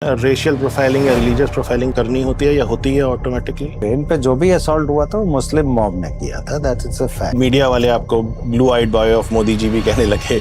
Racial profiling या religious profiling करनी होती है या होती है ऑटोमेटिकली? ट्रेन पे जो भी असॉल्ट हुआ था वो मुस्लिम मॉब ने किया था, that is a fact. Media वाले आपको blue eyed boy of Modi ji भी कहने लगे।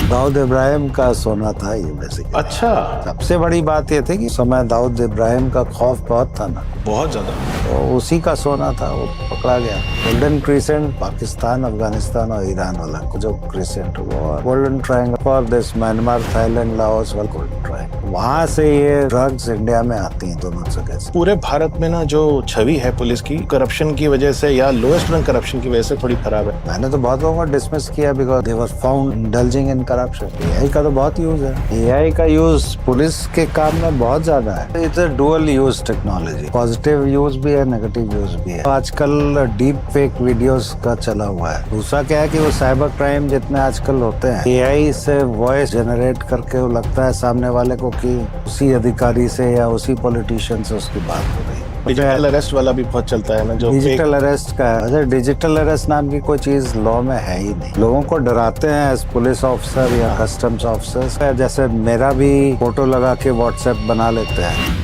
दाऊद इब्राहिम का सोना था ये बेसिकली। अच्छा, सबसे बड़ी बात ये थी कि समय दाऊद इब्राहिम का खौफ बहुत था ना, बहुत ज्यादा। तो उसी का सोना था, वो पकड़ा गया। गोल्डन क्रिसेंट पाकिस्तान, अफगानिस्तान और ईरान वाला जो क्रिसेंट हुआ, golden triangle for this Myanmar, Thailand, Laos वाला गोल्डन ट्रायंगल। वहाँ से ये ड्रग्स इंडिया में आती हैं दोनों जगह से। पूरे भारत में ना जो छवि है पुलिस की करप्शन की वजह से या लोएस्ट रैंक करप्शन की वजह से थोड़ी खराब है। मैंने तो बहुत लोगों को डिसमिस किया because they were found indulging in corruption. AI का तो बहुत यूज है। एआई का यूज पुलिस के काम में बहुत ज्यादा है। It's a dual use technology, positive use भी है, नेगेटिव यूज भी है। आजकल डीप फेक वीडियोस का चला हुआ है। दूसरा क्या है कि वो साइबर क्राइम जितने आजकल होते हैं, एआई से वॉइस जनरेट करके वो लगता है सामने वाले को कि उसी अधिकारी से या उसी पॉलिटिशियन से उसकी बात हो रही है। डिजिटल अरेस्ट वाला भी बहुत चलता है ना, जो डिजिटल अरेस्ट का है। डिजिटल अरेस्ट नाम की कोई चीज लॉ में है ही नहीं। लोगों को डराते हैं एज पुलिस ऑफिसर या कस्टम्स ऑफिसर। जैसे मेरा भी फोटो लगा के व्हाट्सएप बना लेते हैं।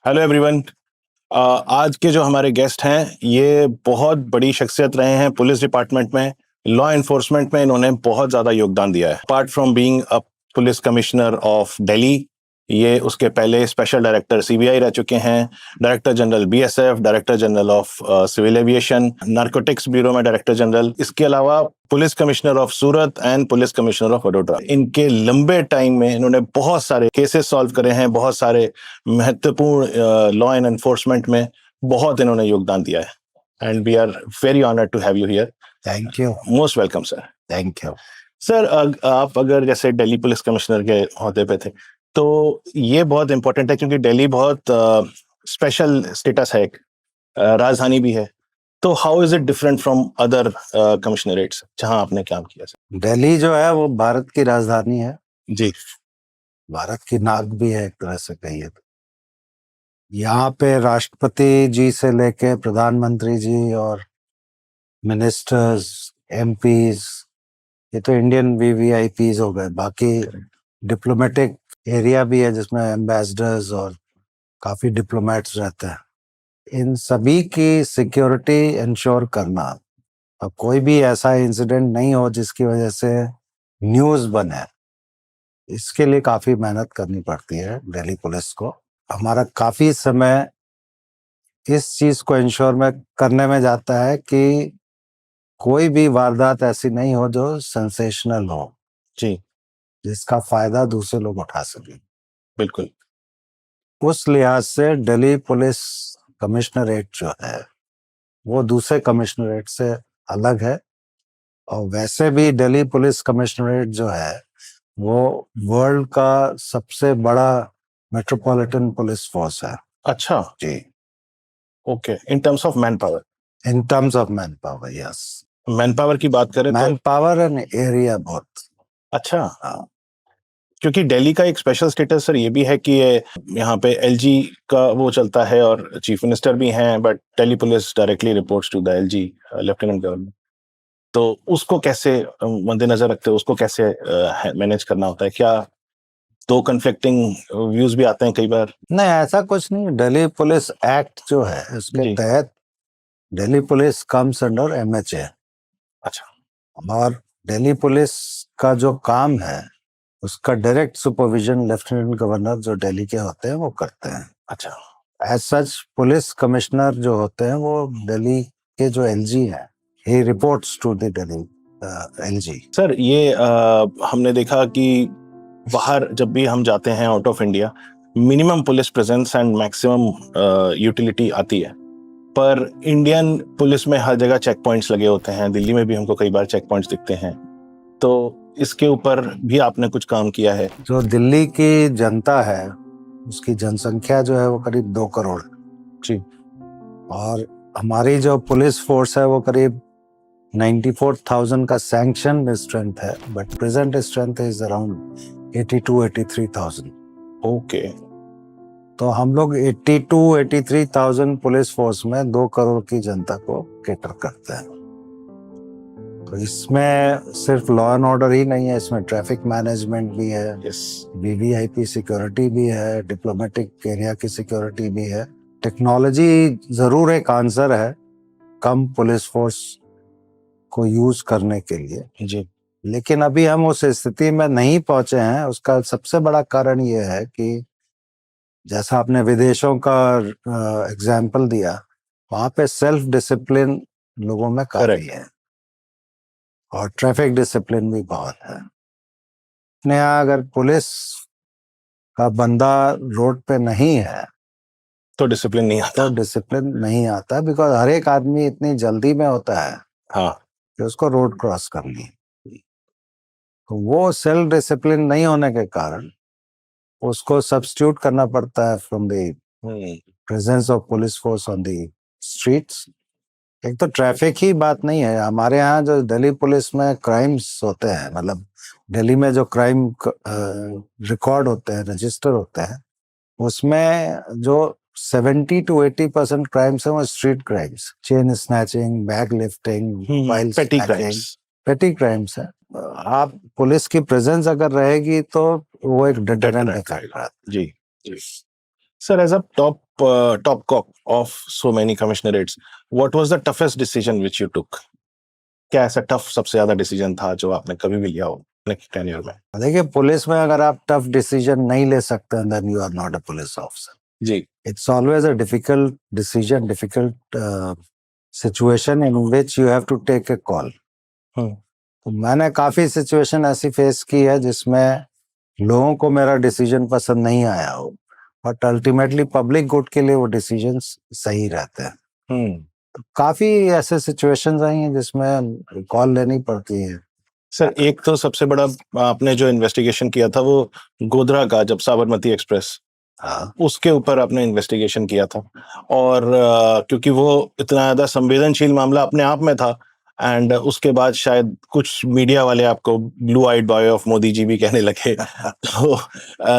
Hello everyone. आज के जो हमारे गेस्ट हैं ये बहुत बड़ी शख्सियत रहे हैं पुलिस डिपार्टमेंट में, लॉ एनफोर्समेंट में इन्होंने बहुत ज़्यादा योगदान दिया है। Apart from being a police commissioner of Delhi, ये उसके पहले स्पेशल डायरेक्टर सीबीआई रह चुके हैं, director general BSF, director general of civil aviation, narcotics bureau में डायरेक्टर जनरल, इसके अलावा police commissioner of Surat and police commissioner of Vadodara. इनके लंबे टाइम में इन्होंने बहुत सारे केसेस सॉल्व करे हैं, बहुत सारे महत्वपूर्ण लॉ एंड एनफोर्समेंट में बहुत इन्होंने योगदान दिया है। And we are very honoured to have you here. Thank you. Most welcome sir. Thank you sir, आप अगर जैसे दिल्ली पुलिस कमिश्नर के ओहदे पे थे तो ये बहुत इंपॉर्टेंट है क्योंकि दिल्ली बहुत स्पेशल स्टेटस है, एक राजधानी भी है। तो how is it different from other commissionerates जहां आपने काम किया सर? दिल्ली जो है वो भारत की राजधानी है। जी। भारत की नाक भी है एक तरह से कहिए तो। यहाँ पे राष्ट्रपति जी से लेके प्रधानमंत्री जी और मिनिस्टर्स, एमपीज, ये तो इंडियन वीवीआईपीज हो गए। बाकी डिप्लोमेटिक एरिया भी है जिसमें एम्बेसडर्स और काफी डिप्लोमेट्स रहते हैं। इन सभी की सिक्योरिटी इंश्योर करना, अब कोई भी ऐसा इंसिडेंट नहीं हो जिसकी वजह से न्यूज बने, इसके लिए काफी मेहनत करनी पड़ती है दिल्ली पुलिस को। हमारा काफी समय इस चीज को इंश्योर में करने में जाता है कि कोई भी वारदात ऐसी नहीं हो जो सेंसेशनल हो, जी जिसका फायदा दूसरे लोग उठा सकें। बिल्कुल। उस लिहाज से दिल्ली पुलिस कमिश्नरेट जो है वो दूसरे कमिश्नरेट से अलग है। और वैसे भी दिल्ली पुलिस कमिश्नरेट जो है वो वर्ल्ड का सबसे बड़ा मेट्रोपॉलिटन पुलिस फोर्स है। अच्छा जी, okay. In terms of man power? In terms of man power, yes. Man power की बात करें मैन तो पावर एंड एरिया बहुत। अच्छा, हाँ, क्योंकि दिल्ली का एक स्पेशल स्टेटस सर ये भी है कि ये यहाँ पे एलजी का वो चलता है और चीफ मिनिस्टर भी हैं, but Delhi police directly reports to the LG, lieutenant governor. तो उसको कैसे मद्देनजर रखते हो, उसको कैसे मैनेज करना होता है? क्या दो कन्फ्लिक्टिंग व्यूज भी आते हैं कई बार? नहीं ऐसा कुछ नहीं। दिल्ली पुलिस एक्ट जो है उसके जी। तहत Delhi police comes under MHA. अच्छा। और दिल्ली पुलिस का जो काम है उसका डायरेक्ट सुपरविजन लेफ्टिनेंट गवर्नर जो दिल्ली के होते हैं वो करते हैं। अच्छा। एज सच पुलिस कमिश्नर जो होते हैं वो दिल्ली के जो एलजी हैं, he reports to the Delhi LG. Sir ये हमने देखा कि बाहर जब भी हम जाते हैं out of India, minimum police presence and maximum utility आती है, पर इंडियन पुलिस में हर जगह चेक पॉइंट्स लगे होते हैं। दिल्ली में भी हमको कई बार चेक पॉइंट्स दिखते हैं। तो इसके ऊपर भी आपने कुछ काम किया है? जो दिल्ली की जनता है उसकी जनसंख्या जो है वो करीब 2 करोड़। जी। और हमारी जो पुलिस फोर्स है वो करीब 94,000 का सैंक्शन स्ट्रेंथ है, but present strength is around 82-83,000। Okay. तो हम लोग 82-83,000 पुलिस फोर्स में 2 करोड़ की जनता को केटर करते हैं। तो इसमें सिर्फ लॉ एंड ऑर्डर ही नहीं है, इसमें ट्रैफिक मैनेजमेंट भी है, यस, वीवीआईपी सिक्योरिटी भी है, डिप्लोमेटिक एरिया की सिक्योरिटी भी है। टेक्नोलॉजी जरूर एक आंसर है कम पुलिस फोर्स को यूज करने के लिए, जी, लेकिन अभी हम उस स्थिति में नहीं पहुंचे हैं। उसका सबसे बड़ा कारण ये है कि जैसा आपने विदेशों का एग्जाम्पल दिया, वहां पे सेल्फ डिसिप्लिन लोगों में काफी करेक्ट, है और ट्रैफिक डिसिप्लिन भी बहुत है। अपने यहाँ अगर पुलिस का बंदा रोड पे नहीं है तो डिसिप्लिन नहीं आता। तो डिसिप्लिन नहीं आता, बिकॉज हर एक आदमी इतनी जल्दी में होता है हाँ, कि उसको रोड क्रॉस करनी है। तो वो सेल्फ डिसिप्लिन नहीं होने के कारण उसको सब्स्टिट्यूट करना पड़ता है from the presence of police force on the streets. एक तो ट्रैफिक ही बात नहीं है, हमारे यहाँ जो दिल्ली पुलिस में क्राइम्स होते हैं, मतलब दिल्ली में जो क्राइम रिकॉर्ड होते हैं, रजिस्टर होते हैं, उसमें जो 70-80% क्राइम्स है वो street crimes, chain snatching, bag lifting, file पेटी स्नैचिंग, क्राइम्स। पेटी क्राइम्स है। आप पुलिस की प्रेजेंस अगर रहेगी तो वो एक डिटरेंट Deterrent इफेक्ट रहेगा। रहता जी, जी। Sir, as a top cop of so many commissionerates, what was the toughest decision which you took? क्या ऐसा टफ सबसे ज्यादा डिसीजन था जो आपने कभी भी लिया हो अपने टेन्योर में? है। देखिए, पुलिस में अगर आप टफ डिसीजन नहीं ले सकते then you are not a police officer. जी, It's always a difficult decision, difficult situation in which you have to take a call. तो मैंने काफी सिचुएशन ऐसी फेस की है जिसमें लोगों को मेरा डिसीजन पसंद नहीं आया हो, बट अल्टीमेटली पब्लिक गुड के लिए वो डिसीजन सही रहते हैं। तो काफी ऐसे सिचुएशंस आई हैं जिसमें कॉल लेनी पड़ती है। सर, एक तो सबसे बड़ा आपने जो इन्वेस्टिगेशन किया था वो गोधरा का, जब साबरमती एक्सप्रेस, हाँ, उसके ऊपर आपने इन्वेस्टिगेशन किया था। और क्योंकि वो इतना ज्यादा संवेदनशील मामला अपने आप में था, एंड उसके बाद शायद कुछ मीडिया वाले आपको blue eyed boy of Modi ji भी कहने लगे। तो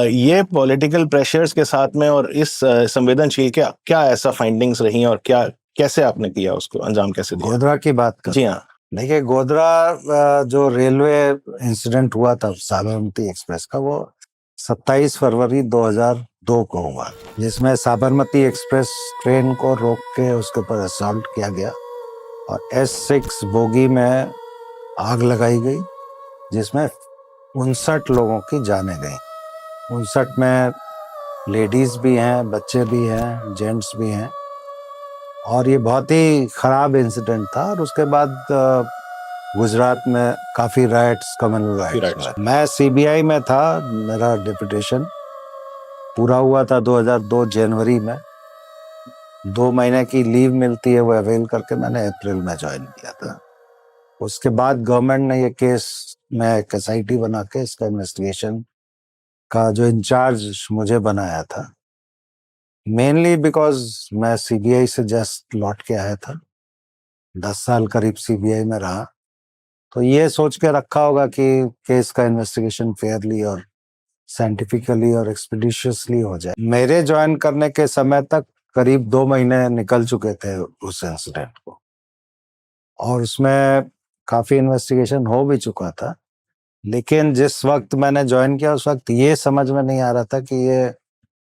ये पॉलिटिकल प्रेशर्स के साथ में और इस संवेदनशील क्या क्या ऐसा फाइंडिंग्स रही और क्या कैसे आपने किया, उसको अंजाम कैसे दिया? गोधरा की बात कर। जी हाँ। देखिए, गोधरा जो रेलवे इंसिडेंट हुआ था साबरमती एक्सप्रेस का, वो 27 फरवरी 2002 को हुआ, जिसमें साबरमती एक्सप्रेस ट्रेन को रोक के उसके ऊपर असॉल्ट किया गया और S6 बोगी में आग लगाई गई, जिसमें 59 लोगों की जानें गई। 59 में लेडीज भी हैं, बच्चे भी हैं, जेंट्स भी हैं, और ये बहुत ही खराब इंसिडेंट था। और उसके बाद गुजरात में काफी राइट्स, कम्युनल राइट्स। मैं सीबीआई में था, मेरा डिप्यूटेशन पूरा हुआ था 2002 जनवरी में। 2 महीने की लीव मिलती है, वो अवेल करके मैंने अप्रैल में ज्वाइन किया था। उसके बाद गवर्नमेंट ने ये केस में एक SIT बना के इसका इन्वेस्टिगेशन का जो इंचार्ज मुझे बनाया था, मेनली बिकॉज मैं सीबीआई से जस्ट लौट के आया था, 10 साल करीब सीबीआई में रहा। तो ये सोच के रखा होगा कि केस का इन्वेस्टिगेशन फेयरली और साइंटिफिकली और एक्सपीडिशियसली हो जाए। मेरे ज्वाइन करने के समय तक करीब 2 महीने निकल चुके थे उस इंसिडेंट को, और उसमें काफी इन्वेस्टिगेशन हो भी चुका था। लेकिन जिस वक्त मैंने ज्वाइन किया उस वक्त ये समझ में नहीं आ रहा था कि ये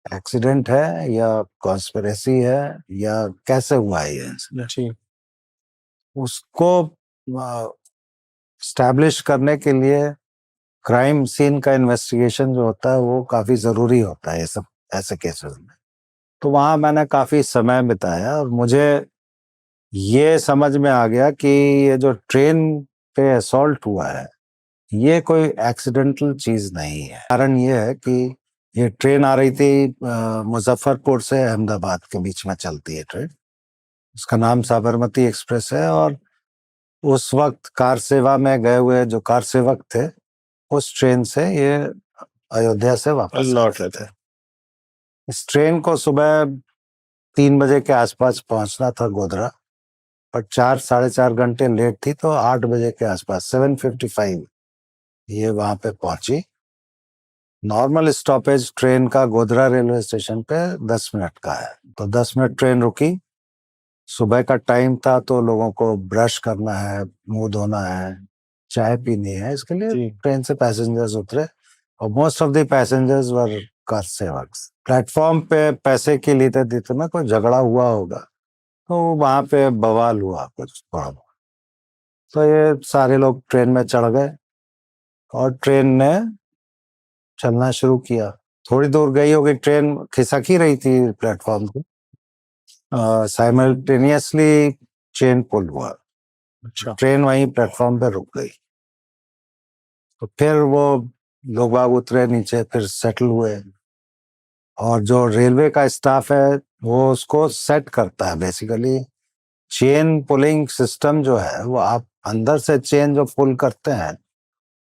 एक्सीडेंट है या कॉन्स्पिरेसी है या कैसे हुआ है ये इंसिडेंट। उसको स्टैब्लिश करने के लिए क्राइम सीन का इन्वेस्टिगेशन जो होता है वो काफी जरूरी होता है ये सब ऐसे केसेस में। तो वहां मैंने काफी समय बिताया और मुझे ये समझ में आ गया कि ये जो ट्रेन पे असॉल्ट हुआ है ये कोई एक्सीडेंटल चीज नहीं है। कारण ये है कि ये ट्रेन आ रही थी मुजफ्फरपुर से अहमदाबाद के बीच में चलती है ट्रेन, उसका नाम साबरमती एक्सप्रेस है। और उस वक्त कार सेवा में गए हुए जो कार सेवक थे उस ट्रेन से ये अयोध्या से वापस लौट रहे थे। इस ट्रेन को सुबह 3 बजे के आसपास पहुंचना था गोधरा, पर 4-4.5 घंटे लेट थी, तो 8 बजे के आसपास 7:55 ये वहां पे पहुंची। नॉर्मल स्टॉपेज ट्रेन का गोधरा रेलवे स्टेशन पे 10 मिनट का है, तो 10 मिनट ट्रेन रुकी। सुबह का टाइम था तो लोगों को ब्रश करना है, मुंह धोना है, चाय पीनी है, इसके लिए जी। ट्रेन से पैसेंजर्स उतरे और most of the passengers were car sevaks. Platform पे पैसे के लिए थे ना, कोई झगड़ा हुआ होगा तो वहां पे बवाल हुआ कुछ थोड़ा बहुत, तो ये सारे लोग ट्रेन में चढ़ गए और ट्रेन ने चलना शुरू किया। थोड़ी दूर गई होगी, ट्रेन खिसक ही रही थी प्लेटफॉर्म पे, साइमल्टेनियसली चेन पुल हुआ, अच्छा। ट्रेन वहीं प्लेटफॉर्म पे रुक गई। तो फिर वो लोग बाग उतरे नीचे, फिर सेटल हुए और जो रेलवे का स्टाफ है वो उसको सेट करता है। बेसिकली चेन पुलिंग सिस्टम जो है वो, आप अंदर से चेन जो पुल करते हैं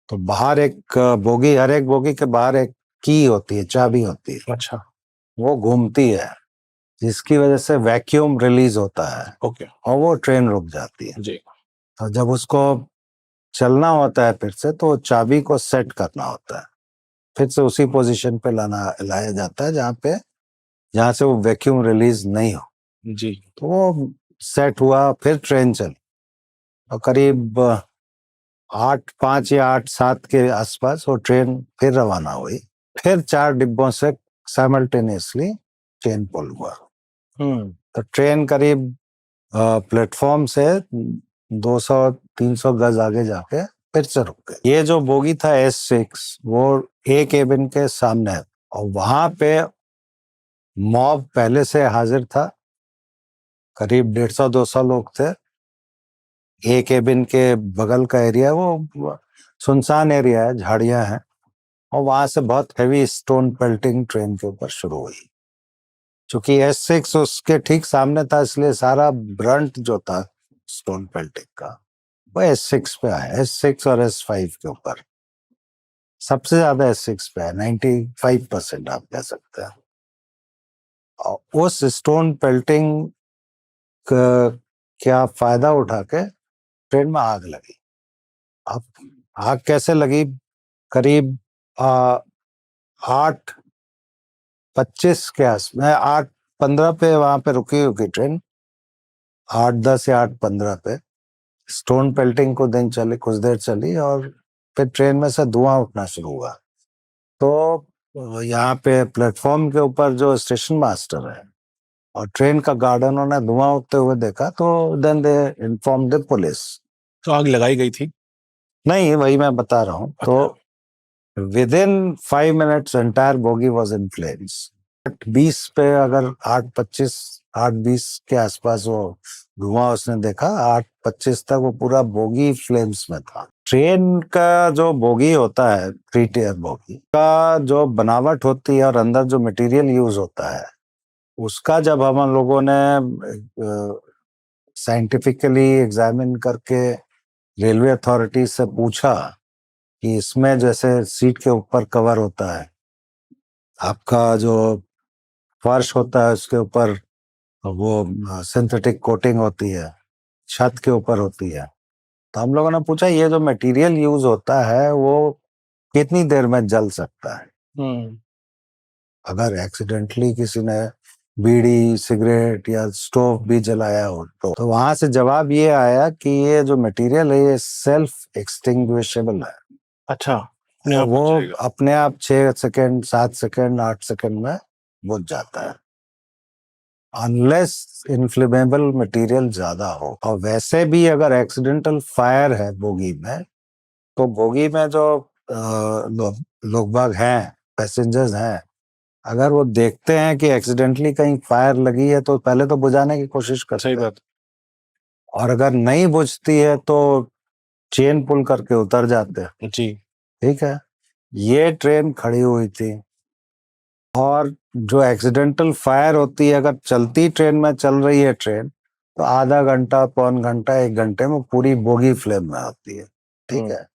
तो बाहर एक बोगी, हर एक बोगी के बाहर एक की होती है, चाबी होती है, अच्छा। वो घूमती है जिसकी वजह से वैक्यूम रिलीज होता है ओके। और वो ट्रेन रुक जाती है। जी। तो जब उसको चलना होता है फिर से, तो चाबी को सेट करना होता है, फिर से उसी पोजीशन पे लाया जाता है जहाँ से वो वैक्यूम रिलीज नहीं हो। जी। तो वो सेट हुआ, फिर ट्रेन चली और करीब 8:05 या 8:07 के आसपास वो ट्रेन फिर रवाना हुई। फिर 4 डिब्बों से साइमल्टेनियसली चेन पुल हुआ। तो ट्रेन करीब प्लेटफॉर्म से 200-300 गज आगे जाके फिर से रुक गए। ये जो बोगी था S6, वो ए केबिन के सामने है और वहां पे मॉब पहले से हाजिर था, करीब 150-200 लोग थे। ए केबिन के बगल का एरिया वो सुनसान एरिया है, झाड़ियां हैं, और वहां से बहुत हैवी स्टोन पेल्टिंग ट्रेन के ऊपर शुरू हुई। चूंकि S6 उसके ठीक सामने था, इसलिए सारा ब्रंट जो था स्टोन पेल्टिंग का वो S6 पे आया, S6 और S5 के ऊपर सबसे ज्यादा S6 पे है, 95% आप कह सकते हैं। और उस स्टोन पेल्टिंग क्या फायदा उठा के ट्रेन में आग लगी। अब आग कैसे लगी? करीब 8:25 के आसपास, 8:15 पे वहां पे रुकी होगी ट्रेन, 8:10 या 8:15 पे स्टोन पेल्टिंग को दिन चली, कुछ देर चली और फिर ट्रेन में से धुआं उठना शुरू हुआ। तो यहाँ पे प्लेटफॉर्म के ऊपर जो स्टेशन मास्टर है और ट्रेन का गार्डनों ने धुआं उठते हुए देखा, तो then they inform the police. तो आग लगाई गई थी? नहीं, वही मैं बता रहा हूँ। तो within 5 minutes entire bogie was in flames. 8:20 पे, अगर 8:25 8:20 के आसपास वो धुआं उसने देखा, 8:25 तक वो पूरा बोगी फ्लेम्स में था। ट्रेन का जो बोगी होता है, 3 टियर बोगी का जो बनावट होती है और अंदर जो मटेरियल यूज होता है, उसका जब हम लोगों ने साइंटिफिकली एग्जामिन करके रेलवे अथॉरिटी से पूछा कि इसमें जैसे सीट के ऊपर कवर होता है, आपका जो फर्श होता है उसके ऊपर वो सिंथेटिक कोटिंग होती है, छत के ऊपर होती है, तो हम लोगों ने पूछा ये जो मटेरियल यूज होता है वो कितनी देर में जल सकता है अगर एक्सीडेंटली किसी ने बीड़ी, सिगरेट या स्टोव भी जलाया हो। तो वहां से जवाब ये आया कि ये जो मटेरियल है ये सेल्फ एक्सटिंग्विशेबल है। अच्छा। वो अपने आप 6 सेकेंड, 7 सेकेंड, 8 सेकेंड में बुझ जाता है, अनलेस इन्फ्लेमेबल मटेरियल ज्यादा हो। और वैसे भी अगर एक्सीडेंटल फायर है बोगी में, तो बोगी में जो लोग बाग हैं, पैसेंजर्स हैं, अगर वो देखते हैं कि एक्सीडेंटली कहीं फायर लगी है तो पहले तो बुझाने की कोशिश करते सही हैं। बात। और अगर नहीं बुझती है तो चेन पुल करके उतर जाते हैं। जी। ठीक है, ये ट्रेन खड़ी हुई थी और जो एक्सीडेंटल फायर होती है, अगर चलती ट्रेन में चल रही है ट्रेन, तो आधा घंटा, पौन घंटा, 1 घंटे में पूरी बोगी फ्लेम में आती है। ठीक है,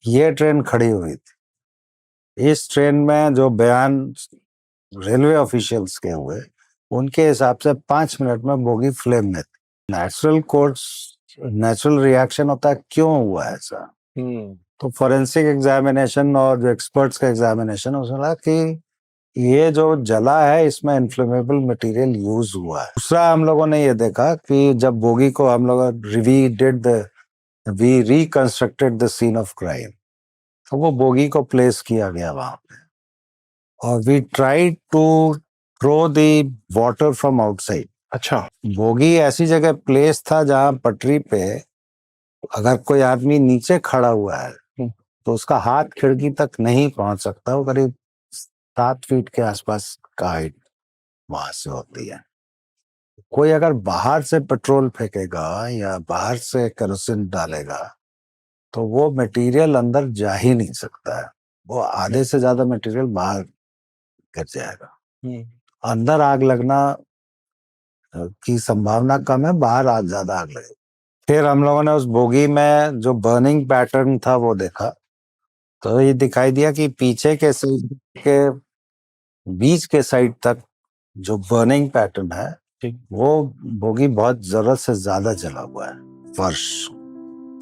ये ट्रेन खड़ी हुई थी। इस ट्रेन में जो बयान रेलवे ऑफिशियल्स के हुए, उनके हिसाब से 5 मिनट में बोगी फ्लेम में थी। नेचुरल कोर्स, नेचुरल रिएक्शन होता है, क्यों हुआ ऐसा? तो फोरेंसिक एग्जामिनेशन और जो एक्सपर्ट्स का एग्जामिनेशन उसमें लगा कि ये जो जला है इसमें इन्फ्लेमेबल मटेरियल यूज हुआ है। दूसरा हम लोगों ने ये देखा कि जब बोगी को हम लोग we reconstructed the scene of crime, तो वो बोगी को प्लेस किया गया वहां पे, और we try to throw the water from outside. अच्छा, बोगी ऐसी जगह प्लेस था जहां पटरी पे अगर कोई आदमी नीचे खड़ा हुआ है तो उसका हाथ खिड़की तक नहीं पहुंच सकता। वो करीब 7 फीट के आसपास का हाइट वहां से होती है। कोई अगर बाहर से पेट्रोल फेंकेगा या बाहर से केरोसिन डालेगा तो वो मटेरियल अंदर जा ही नहीं सकता है। वो आधे से ज्यादा मटेरियल बाहर गिर जाएगा। अंदर आग लगना की संभावना कम है, बाहर आज ज्यादा आग लगेगी। फिर हम लोगों ने उस बोगी में जो बर्निंग पैटर्न था वो देखा, तो ये दिखाई दिया कि पीछे के साइड के बीच के साइड तक जो बर्निंग पैटर्न है वो बोगी बहुत जरूरत से ज्यादा जला हुआ है। फर्श,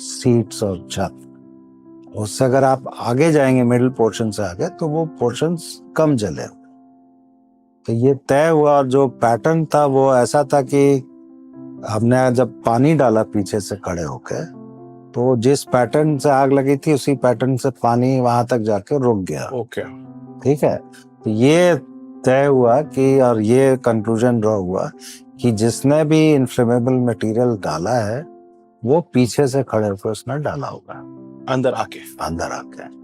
सीट्स और छत, उससे अगर आप आगे जाएंगे मिडिल पोर्शन से आगे तो वो पोर्शंस कम जले हुए। तो ये तय हुआ, और जो पैटर्न था वो ऐसा था कि हमने जब पानी डाला पीछे से खड़े होके तो जिस पैटर्न से आग लगी थी उसी पैटर्न से पानी वहां तक जाके रुक गया। ओके, ठीक है, तो ये तय हुआ कि, और ये कंक्लूजन ड्रॉ हुआ कि जिसने भी इन्फ्लेमेबल मटेरियल डाला है वो पीछे से खड़े होकर उसने डाला होगा, अंदर आके।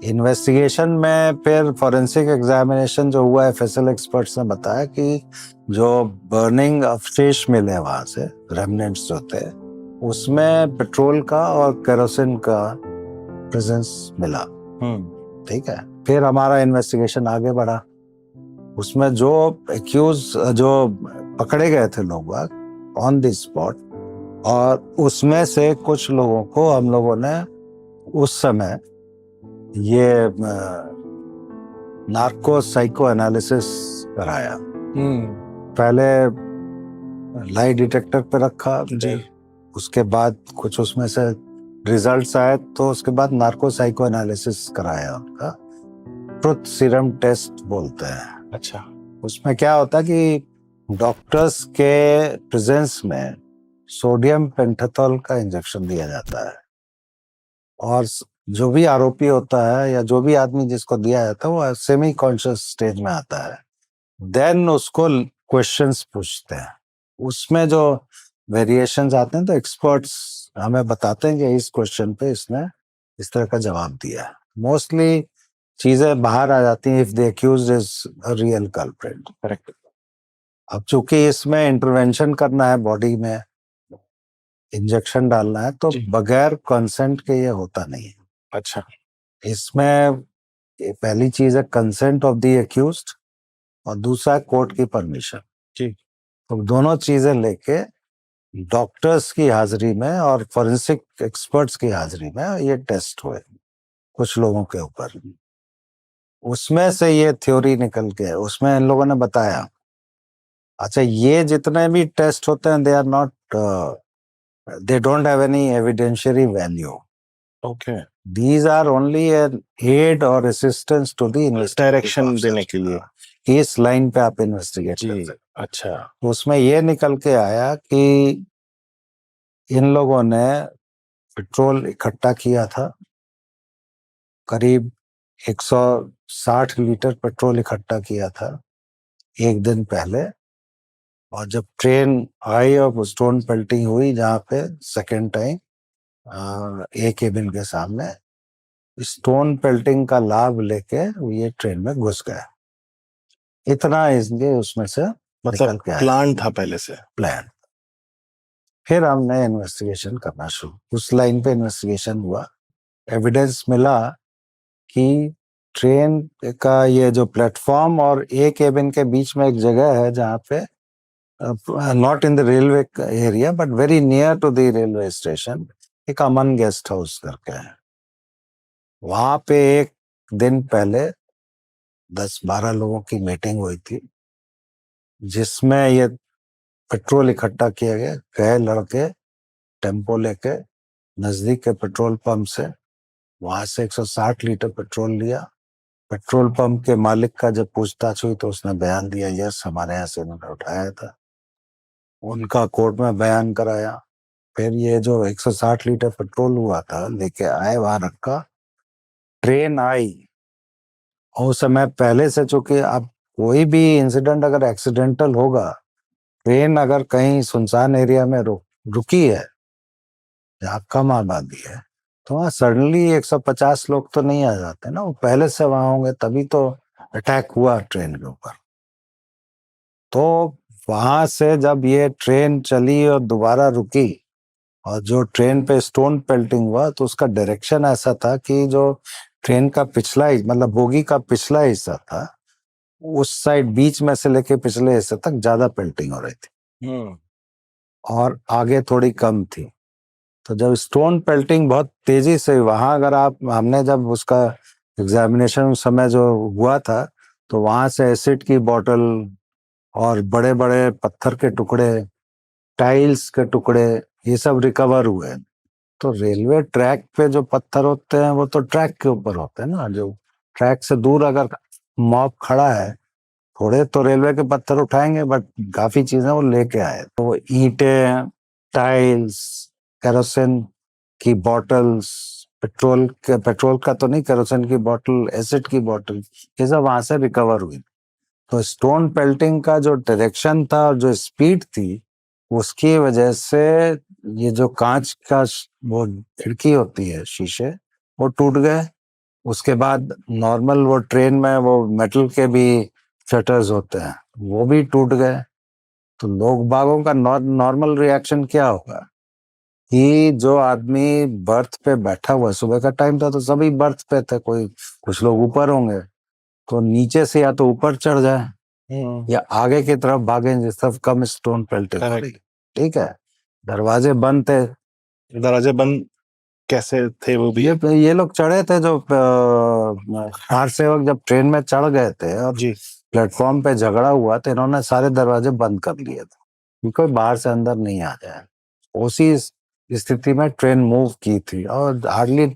इन्वेस्टिगेशन में फिर फॉरेंसिक एग्जामिनेशन जो हुआ है, एफएसएल एक्सपर्ट्स ने बताया कि जो बर्निंग अवशेष मिले वहां से, रेमनेंट्स जो थे, उसमें पेट्रोल का और केरोसिन का प्रेजेंस मिला। ठीक है, फिर हमारा इन्वेस्टिगेशन आगे बढ़ा। उसमें जो एक्यूज, जो पकड़े गए थे लोग ऑन द स्पॉट, और उसमें से कुछ लोगों को हम लोगों ने उस समय ये नार्को साइको एनालिसिस कराया। पहले लाई डिटेक्टर पे रखा जी, उसके बाद कुछ उसमें से रिजल्ट्स आए तो उसके बाद नार्को साइको एनालिसिस कराया उनका। ट्रुथ सीरम टेस्ट बोलते हैं। अच्छा, उसमें क्या होता है कि डॉक्टर्स के प्रेजेंस में सोडियम पेंटाथॉल का इंजेक्शन दिया जाता है, और जो भी आरोपी होता है या जो भी आदमी जिसको दिया जाता है वो सेमी कॉन्शियस स्टेज में आता है। देन उसको क्वेश्चंस पूछते हैं, उसमें जो वेरिएशंस आते हैं तो एक्सपर्ट्स हमें बताते हैं कि इस क्वेश्चन पे इसने इस तरह का जवाब दिया है। मोस्टली चीजें बाहर आ जाती हैं if the accused is a real culprit. Correct. अब चूंकि इसमें इंटरवेंशन करना है, बॉडी में इंजेक्शन डालना है, तो बगैर कंसेंट के ये होता नहीं है। अच्छा, इसमें पहली चीज है कंसेंट ऑफ द अक्यूज्ड, और दूसरा कोर्ट की परमिशन। जी। तो दोनों चीजें लेके डॉक्टर्स की हाजिरी में और फोरेंसिक एक्सपर्ट्स की हाजिरी में ये टेस्ट हुए कुछ लोगों के ऊपर। उसमें से ये थ्योरी निकल के, उसमें इन लोगों ने बताया, अच्छा ये जितने भी टेस्ट होते हैं they don't have any evidentiary value. Okay. These are only an aid or assistance to the direction देने के लिए। इस लाइन पे आप इन्वेस्टिगेट कर सकते। अच्छा, तो उसमें ये निकल के आया कि इन लोगों ने पेट्रोल इकट्ठा किया था, करीब 160 लीटर पेट्रोल इकट्ठा किया था एक दिन पहले, और जब ट्रेन आई और स्टोन पेल्टिंग हुई जहाँ पे सेकेंड टाइम ए केबिन के सामने, स्टोन पेल्टिंग का लाभ लेके ये ट्रेन में घुस गया। इतना इसलिए उसमें से मतलब प्लान था पहले से। प्लान। फिर हमने इन्वेस्टिगेशन करना शुरू, उस लाइन पे इन्वेस्टिगेशन हुआ। एविडेंस मिला कि ट्रेन का ये जो प्लेटफॉर्म और ए केबिन के बीच में एक जगह है जहाँ पे, not in the railway area but very near to the railway station, एक अमन गेस्ट हाउस करके है। वहां पे एक दिन पहले 10-12 लोगों की मीटिंग हुई थी जिसमें ये पेट्रोल इकट्ठा किया गया। गए लड़के टेम्पो लेके नजदीक के पेट्रोल पंप से, वहां से 160 लीटर पेट्रोल लिया। पेट्रोल पंप के मालिक का जब पूछताछ हुई तो उसने बयान दिया, यस हमारे यहाँ से उन्होंने उठाया था। उनका कोर्ट में बयान कराया। फिर ये जो 160 लीटर पेट्रोल हुआ था लेके आए, वहां रखा। ट्रेन आई और उस समय पहले से, चूंकि अब कोई भी इंसिडेंट अगर एक्सीडेंटल होगा, ट्रेन अगर कहीं सुनसान एरिया में रुकी है जहाँ कम आबादी है, तो वहाँ सडनली 150 लोग तो नहीं आ जाते ना, वो पहले से वहां होंगे, तभी तो अटैक हुआ ट्रेन के ऊपर। तो वहां से जब ये ट्रेन चली और दोबारा रुकी और जो ट्रेन पे स्टोन पेल्टिंग हुआ, तो उसका डायरेक्शन ऐसा था कि जो ट्रेन का पिछला मतलब बोगी का पिछला हिस्सा था, उस साइड बीच में से लेके पिछले हिस्से तक ज्यादा पेल्टिंग हो रही थी और आगे थोड़ी कम थी। तो जब स्टोन पेल्टिंग बहुत तेजी से, वहां अगर हमने जब उसका एग्जामिनेशन उस समय जो हुआ था, तो वहां से एसिड की बोतल और बड़े बड़े पत्थर के टुकड़े, टाइल्स के टुकड़े, ये सब रिकवर हुए। तो रेलवे ट्रैक पे जो पत्थर होते हैं वो तो ट्रैक के ऊपर होते हैं ना, जो ट्रैक से दूर अगर मॉब खड़ा है, थोड़े तो रेलवे के पत्थर उठाएंगे, बट काफी चीजें वो लेके आए। तो ईंटें, टाइल्स, केरोसिन की बॉटल्स, पेट्रोल का तो नहीं, केरोसिन की बोतल, एसिड की बोतल, ये सब वहां से रिकवर हुई। तो स्टोन पेल्टिंग का जो डायरेक्शन था और जो स्पीड थी, उसकी वजह से ये जो कांच का वो खिड़की होती है, शीशे, वो टूट गए। उसके बाद नॉर्मल वो ट्रेन में वो मेटल के भी शटर्स होते हैं, वो भी टूट गए। तो लोग बागों का नॉर्मल रिएक्शन क्या होगा कि जो आदमी बर्थ पे बैठा हुआ, सुबह का टाइम था तो सभी बर्थ पे थे, कुछ लोग ऊपर होंगे, तो नीचे से या तो ऊपर चढ़ जाए या आगे की तरफ भागे जिस तरफ कम स्टोन पेल्टिंग हो रही। ठीक है, दरवाजे बंद थे। दरवाजे बंद कैसे थे वो भी? ये लोग चढ़े थे, जो कार सेवक जब ट्रेन में चढ़ गए थे और जी। प्लेटफॉर्म पे झगड़ा हुआ, तो इन्होंने सारे दरवाजे बंद कर लिए थे कि कोई बाहर से अंदर नहीं आ जाए। उसी स्थिति में ट्रेन मूव की थी और हार्डली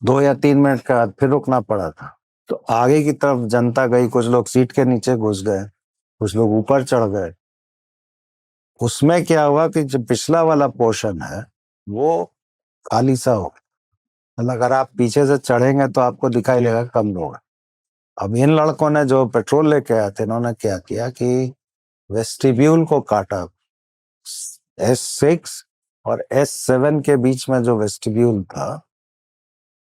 2 या 3 मिनट के बाद फिर रुकना पड़ा था। तो आगे की तरफ जनता गई, कुछ लोग सीट के नीचे घुस गए, कुछ लोग ऊपर चढ़ गए। उसमें क्या हुआ कि जो पिछला वाला पोर्शन है वो खाली सा हो, मतलब अगर आप पीछे से चढ़ेंगे तो आपको दिखाई देगा कम लोग। अब इन लड़कों ने जो पेट्रोल लेके आए थे, इन्होंने क्या किया कि वेस्टिब्यूल को काटा। S6 और S7 के बीच में जो वेस्टिब्यूल था,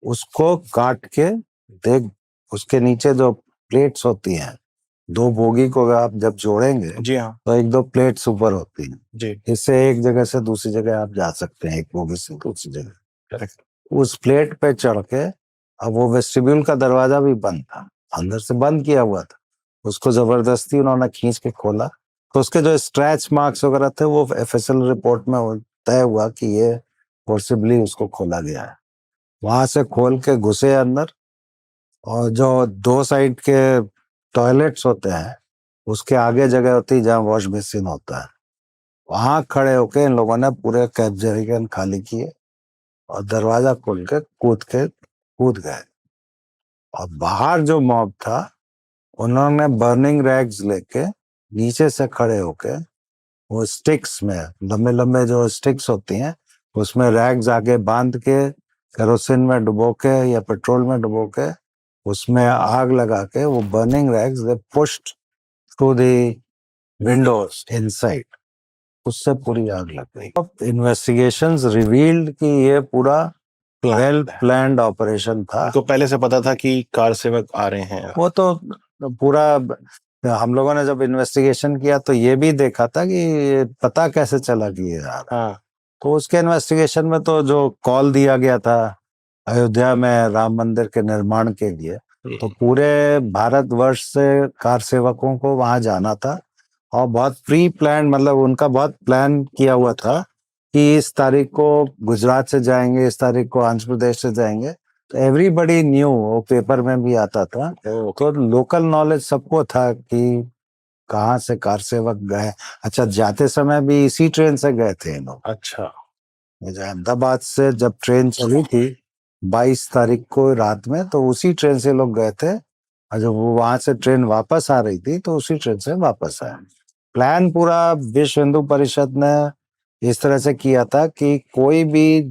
उसको काट के, देख उसके नीचे जो प्लेट्स होती हैं, 2 बोगी को आप जब जोड़ेंगे, जी हाँ, तो 1-2 प्लेट्स ऊपर होती हैं, जी। इससे एक जगह से दूसरी जगह आप जा सकते हैं, एक बोगी से दूसरी जगह। करेक्ट। उस प्लेट पे चढ़ के, अब वो वेस्टिब्यूल का दरवाजा भी बंद था, अंदर से बंद किया हुआ था, उसको जबरदस्ती उन्होंने खींच के खोला। तो उसके जो स्क्रैच मार्क्स वगैरह थे, वो FSL रिपोर्ट में तय हुआ कि ये फोर्सिबली उसको खोला गया है। वहां से खोल के घुसे अंदर, और जो 2 साइड के टॉयलेट्स होते हैं, उसके आगे जगह होती है जहाँ वॉश बेसिन होता है, वहां खड़े होके इन लोगों ने पूरे कैब जरिगन खाली किए और दरवाजा खोल के कूद गए। और बाहर जो मॉब था, उन्होंने बर्निंग रैग्स लेके नीचे से खड़े होके, वो स्टिक्स में, लंबे लंबे जो स्टिक्स होती हैं, उसमें रैग्स आगे बांध के, केरोसिन में डुबो के या पेट्रोल में डुबो के, उसमें आग लगा के, वो burning rags they pushed through the Windows inside, उससे पूरी आग लग गई। इन्वेस्टिगेशंस रिवील्ड कि ये पूरा वेल प्लान्ड ऑपरेशन था। उनको पहले से पता था कि कार सेवक आ रहे हैं। वो तो पूरा, हम लोगों ने जब इन्वेस्टिगेशन किया तो ये भी देखा था कि पता कैसे चला कि ये आ रहा है। हाँ, तो उसके इन्वेस्टिगेशन में तो जो कॉल दिया गया था अयोध्या में राम मंदिर के निर्माण के लिए, तो पूरे भारतवर्ष से कार सेवकों को वहां जाना था और बहुत प्री प्लान, मतलब उनका बहुत प्लान किया हुआ था कि इस तारीख को गुजरात से जाएंगे, इस तारीख को आंध्र प्रदेश से जाएंगे। तो एवरीबडी न्यू, वो पेपर में भी आता था, तो लोकल नॉलेज सबको था कि कहाँ से कार सेवक गए। अच्छा, जाते समय भी इसी ट्रेन से गए थे लोग। अच्छा। ये जो अहमदाबाद से जब ट्रेन चली थी 22 तारीख को रात में, तो उसी ट्रेन से लोग गए थे, और जब वो वहां से ट्रेन वापस आ रही थी तो उसी ट्रेन से वापस आए। प्लान पूरा विश्व हिंदू परिषद ने इस तरह से किया था कि कोई भी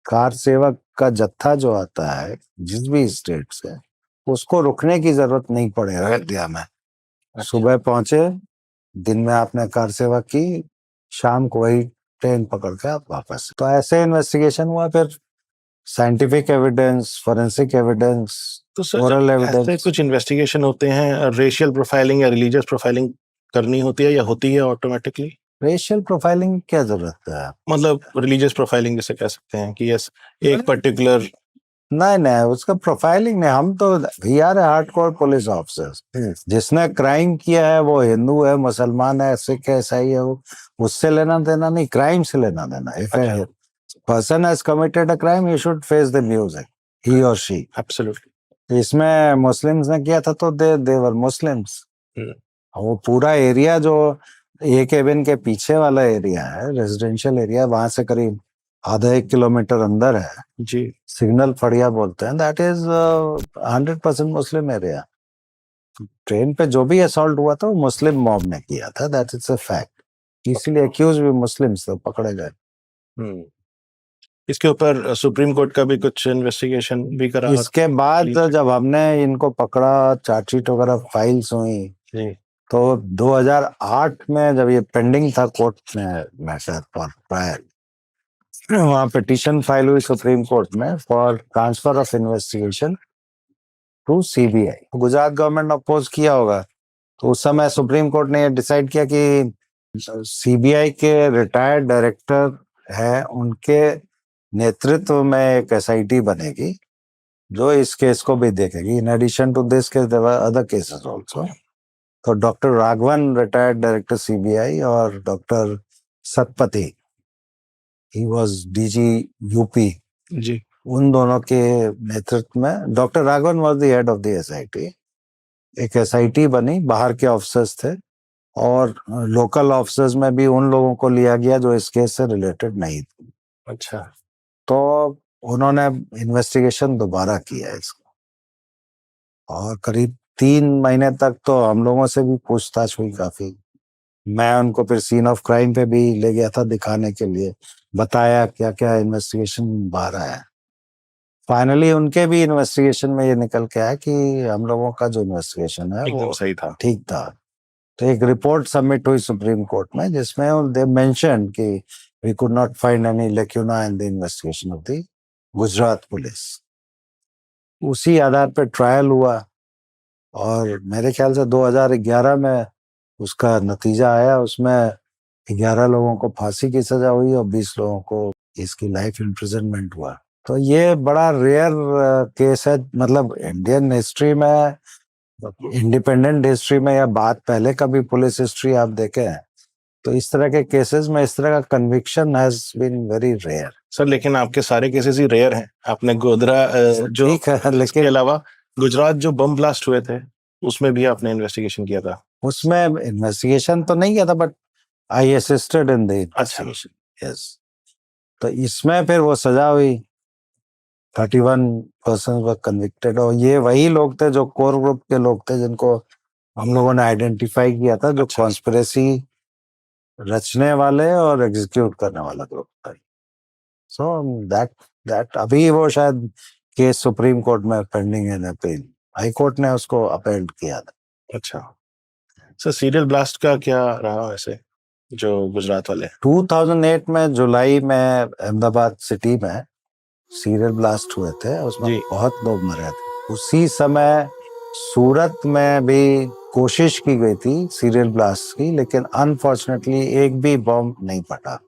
कार सेवक का जत्था जो आता है जिस भी स्टेट से, उसको रुकने की जरूरत नहीं पड़े अयोध्या में। सुबह पहुंचे, दिन में आपने कार सेवा की, शाम को वही ट्रेन पकड़ के आप वापस। तो ऐसे इन्वेस्टिगेशन हुआ, फिर साइंटिफिक एविडेंस, फोरेंसिक एविडेंस, तो सर ओरल जब ऐसे एविडेंस। कुछ इन्वेस्टिगेशन होते हैं, रेशियल प्रोफाइलिंग या रिलीजियस प्रोफाइलिंग करनी होती है या होती है ऑटोमेटिकली? रेशियल प्रोफाइलिंग क्या जरूरत है? मतलब रिलीजियस प्रोफाइलिंग जैसे कह सकते हैं कि यस एक पर्टिकुलर। नहीं नहीं, उसका प्रोफाइलिंग नहीं। हम तो we are hardcore police officers. जिसने क्राइम किया है वो हिंदू है, मुसलमान है, सिख है, ईसाई है, वो उससे लेना देना नहीं, क्राइम से लेना देना। If a person has committed a crime, he should face the music, he और शी। एब्सोल्युटली। इसमें मुस्लिम्स ने किया था तो दे वर मुस्लिम्स। वो पूरा एरिया जो ए केबिन के पीछे वाला एरिया है, रेजिडेंशियल एरिया, वहां से करीब आधा 1 किलोमीटर अंदर है जी। सिग्नल फड़िया बोलते हैं, that is 100% Muslim area. Train पे जो भी असॉल्ट हुआ था वो मुस्लिम मॉब ने किया था, दैट इज अ फैक्ट। इसीलिए अक्यूज भी मुस्लिम्स थे, पकड़े गए। इसके ऊपर सुप्रीम कोर्ट का भी कुछ इन्वेस्टिगेशन भी करा? इसके बाद जब हमने इनको पकड़ा, चार्जशीट वगैरह फाइल्स हुई, जी। तो 2008 में जब ये पेंडिंग था कोर्ट में मैटर फॉर ट्रायल, वहां पिटीशन फाइल हुई सुप्रीम कोर्ट में for transfer of investigation to CBI. Gujarat government ने अपोज किया होगा, तो उस समय सुप्रीम कोर्ट ने डिसाइड किया कि सीबीआई के रिटायर्ड डायरेक्टर है, उनके नेतृत्व में एक एसआईटी बनेगी जो इस केस को भी देखेगी। In addition to this case there were other cases also. तो doctor Raghavan, retired director CBI, और doctor Satpathy, he was DG UP, जी। उन दोनों के नेतृत्व में, doctor Raghavan was the head of the SIT. एक एसआईटी बनी, बाहर के ऑफिसर्स थे, और लोकल ऑफिसर्स में भी उन लोगों को लिया गया जो इस केस से रिलेटेड नहीं थे। अच्छा। तो उन्होंने इन्वेस्टिगेशन दोबारा किया इसको, और करीब 3 महीने तक तो हम लोगों से भी पूछताछ हुई काफी। मैं उनको फिर सीन ऑफ क्राइम पे भी ले गया था दिखाने के लिए, बताया क्या क्या इन्वेस्टिगेशन बाहर आया। फाइनली उनके भी इन्वेस्टिगेशन में ये निकल के आया कि हम लोगों का जो इन्वेस्टिगेशन है एकदम वो सही था, ठीक था। तो एक रिपोर्ट सबमिट हुई सुप्रीम कोर्ट में, जिसमें दे मेंशन कि we could not find any lacuna in the investigation of the Gujarat police. उसी आधार पर ट्रायल हुआ, और मेरे ख्याल से 2011 में उसका नतीजा आया। उसमें 11 लोगों को फांसी की सजा हुई और 20 लोगों को इसकी लाइफ इम्प्रिजनमेंट हुआ। तो ये बड़ा रेयर केस है, मतलब इंडियन हिस्ट्री में, इंडिपेंडेंट हिस्ट्री में, या बात पहले का भी पुलिस हिस्ट्री आप देखें तो इस तरह के केसेस में इस तरह का conviction has been very rare. Sir लेकिन आपके सारे केसेस ही रेयर हैं। आपने गोधरा जो ठीक है, इसके लेकिन अलावा गुजरात जो बम ब्लास्ट हुए थे उसमें भी आपने इन्वेस्टिगेशन किया था? उसमें इन्वेस्टिगेशन तो नहीं किया था, but I assisted in the investigation. Yes. तो इसमें फिर वो सजा हुई, 31 पर्सन वर कन्विक्टेड, और ये वही लोग थे जो कोर ग्रुप के लोग थे जिनको हम लोगों ने आइडेंटिफाई किया था, जो कॉन्स्पिरेसी रचने वाले और एग्जीक्यूट करने वाला ग्रुप था। सो दैट अभी वो शायद केस सुप्रीम कोर्ट में पेंडिंग है, अपील हाई कोर्ट ने उसको अपील किया था। अच्छा सर, सीरियल ब्लास्ट का क्या रहा वैसे जो गुजरात वाले? 2008 में जुलाई में अहमदाबाद सिटी में सीरियल ब्लास्ट हुए थे, उसमें जी। बहुत लोग मरे थे। उसी समय सूरत में भी कोशिश की गई थी सीरियल ब्लास्ट की, लेकिन अनफॉर्चुनेटली एक भी बॉम्ब नहीं फटा।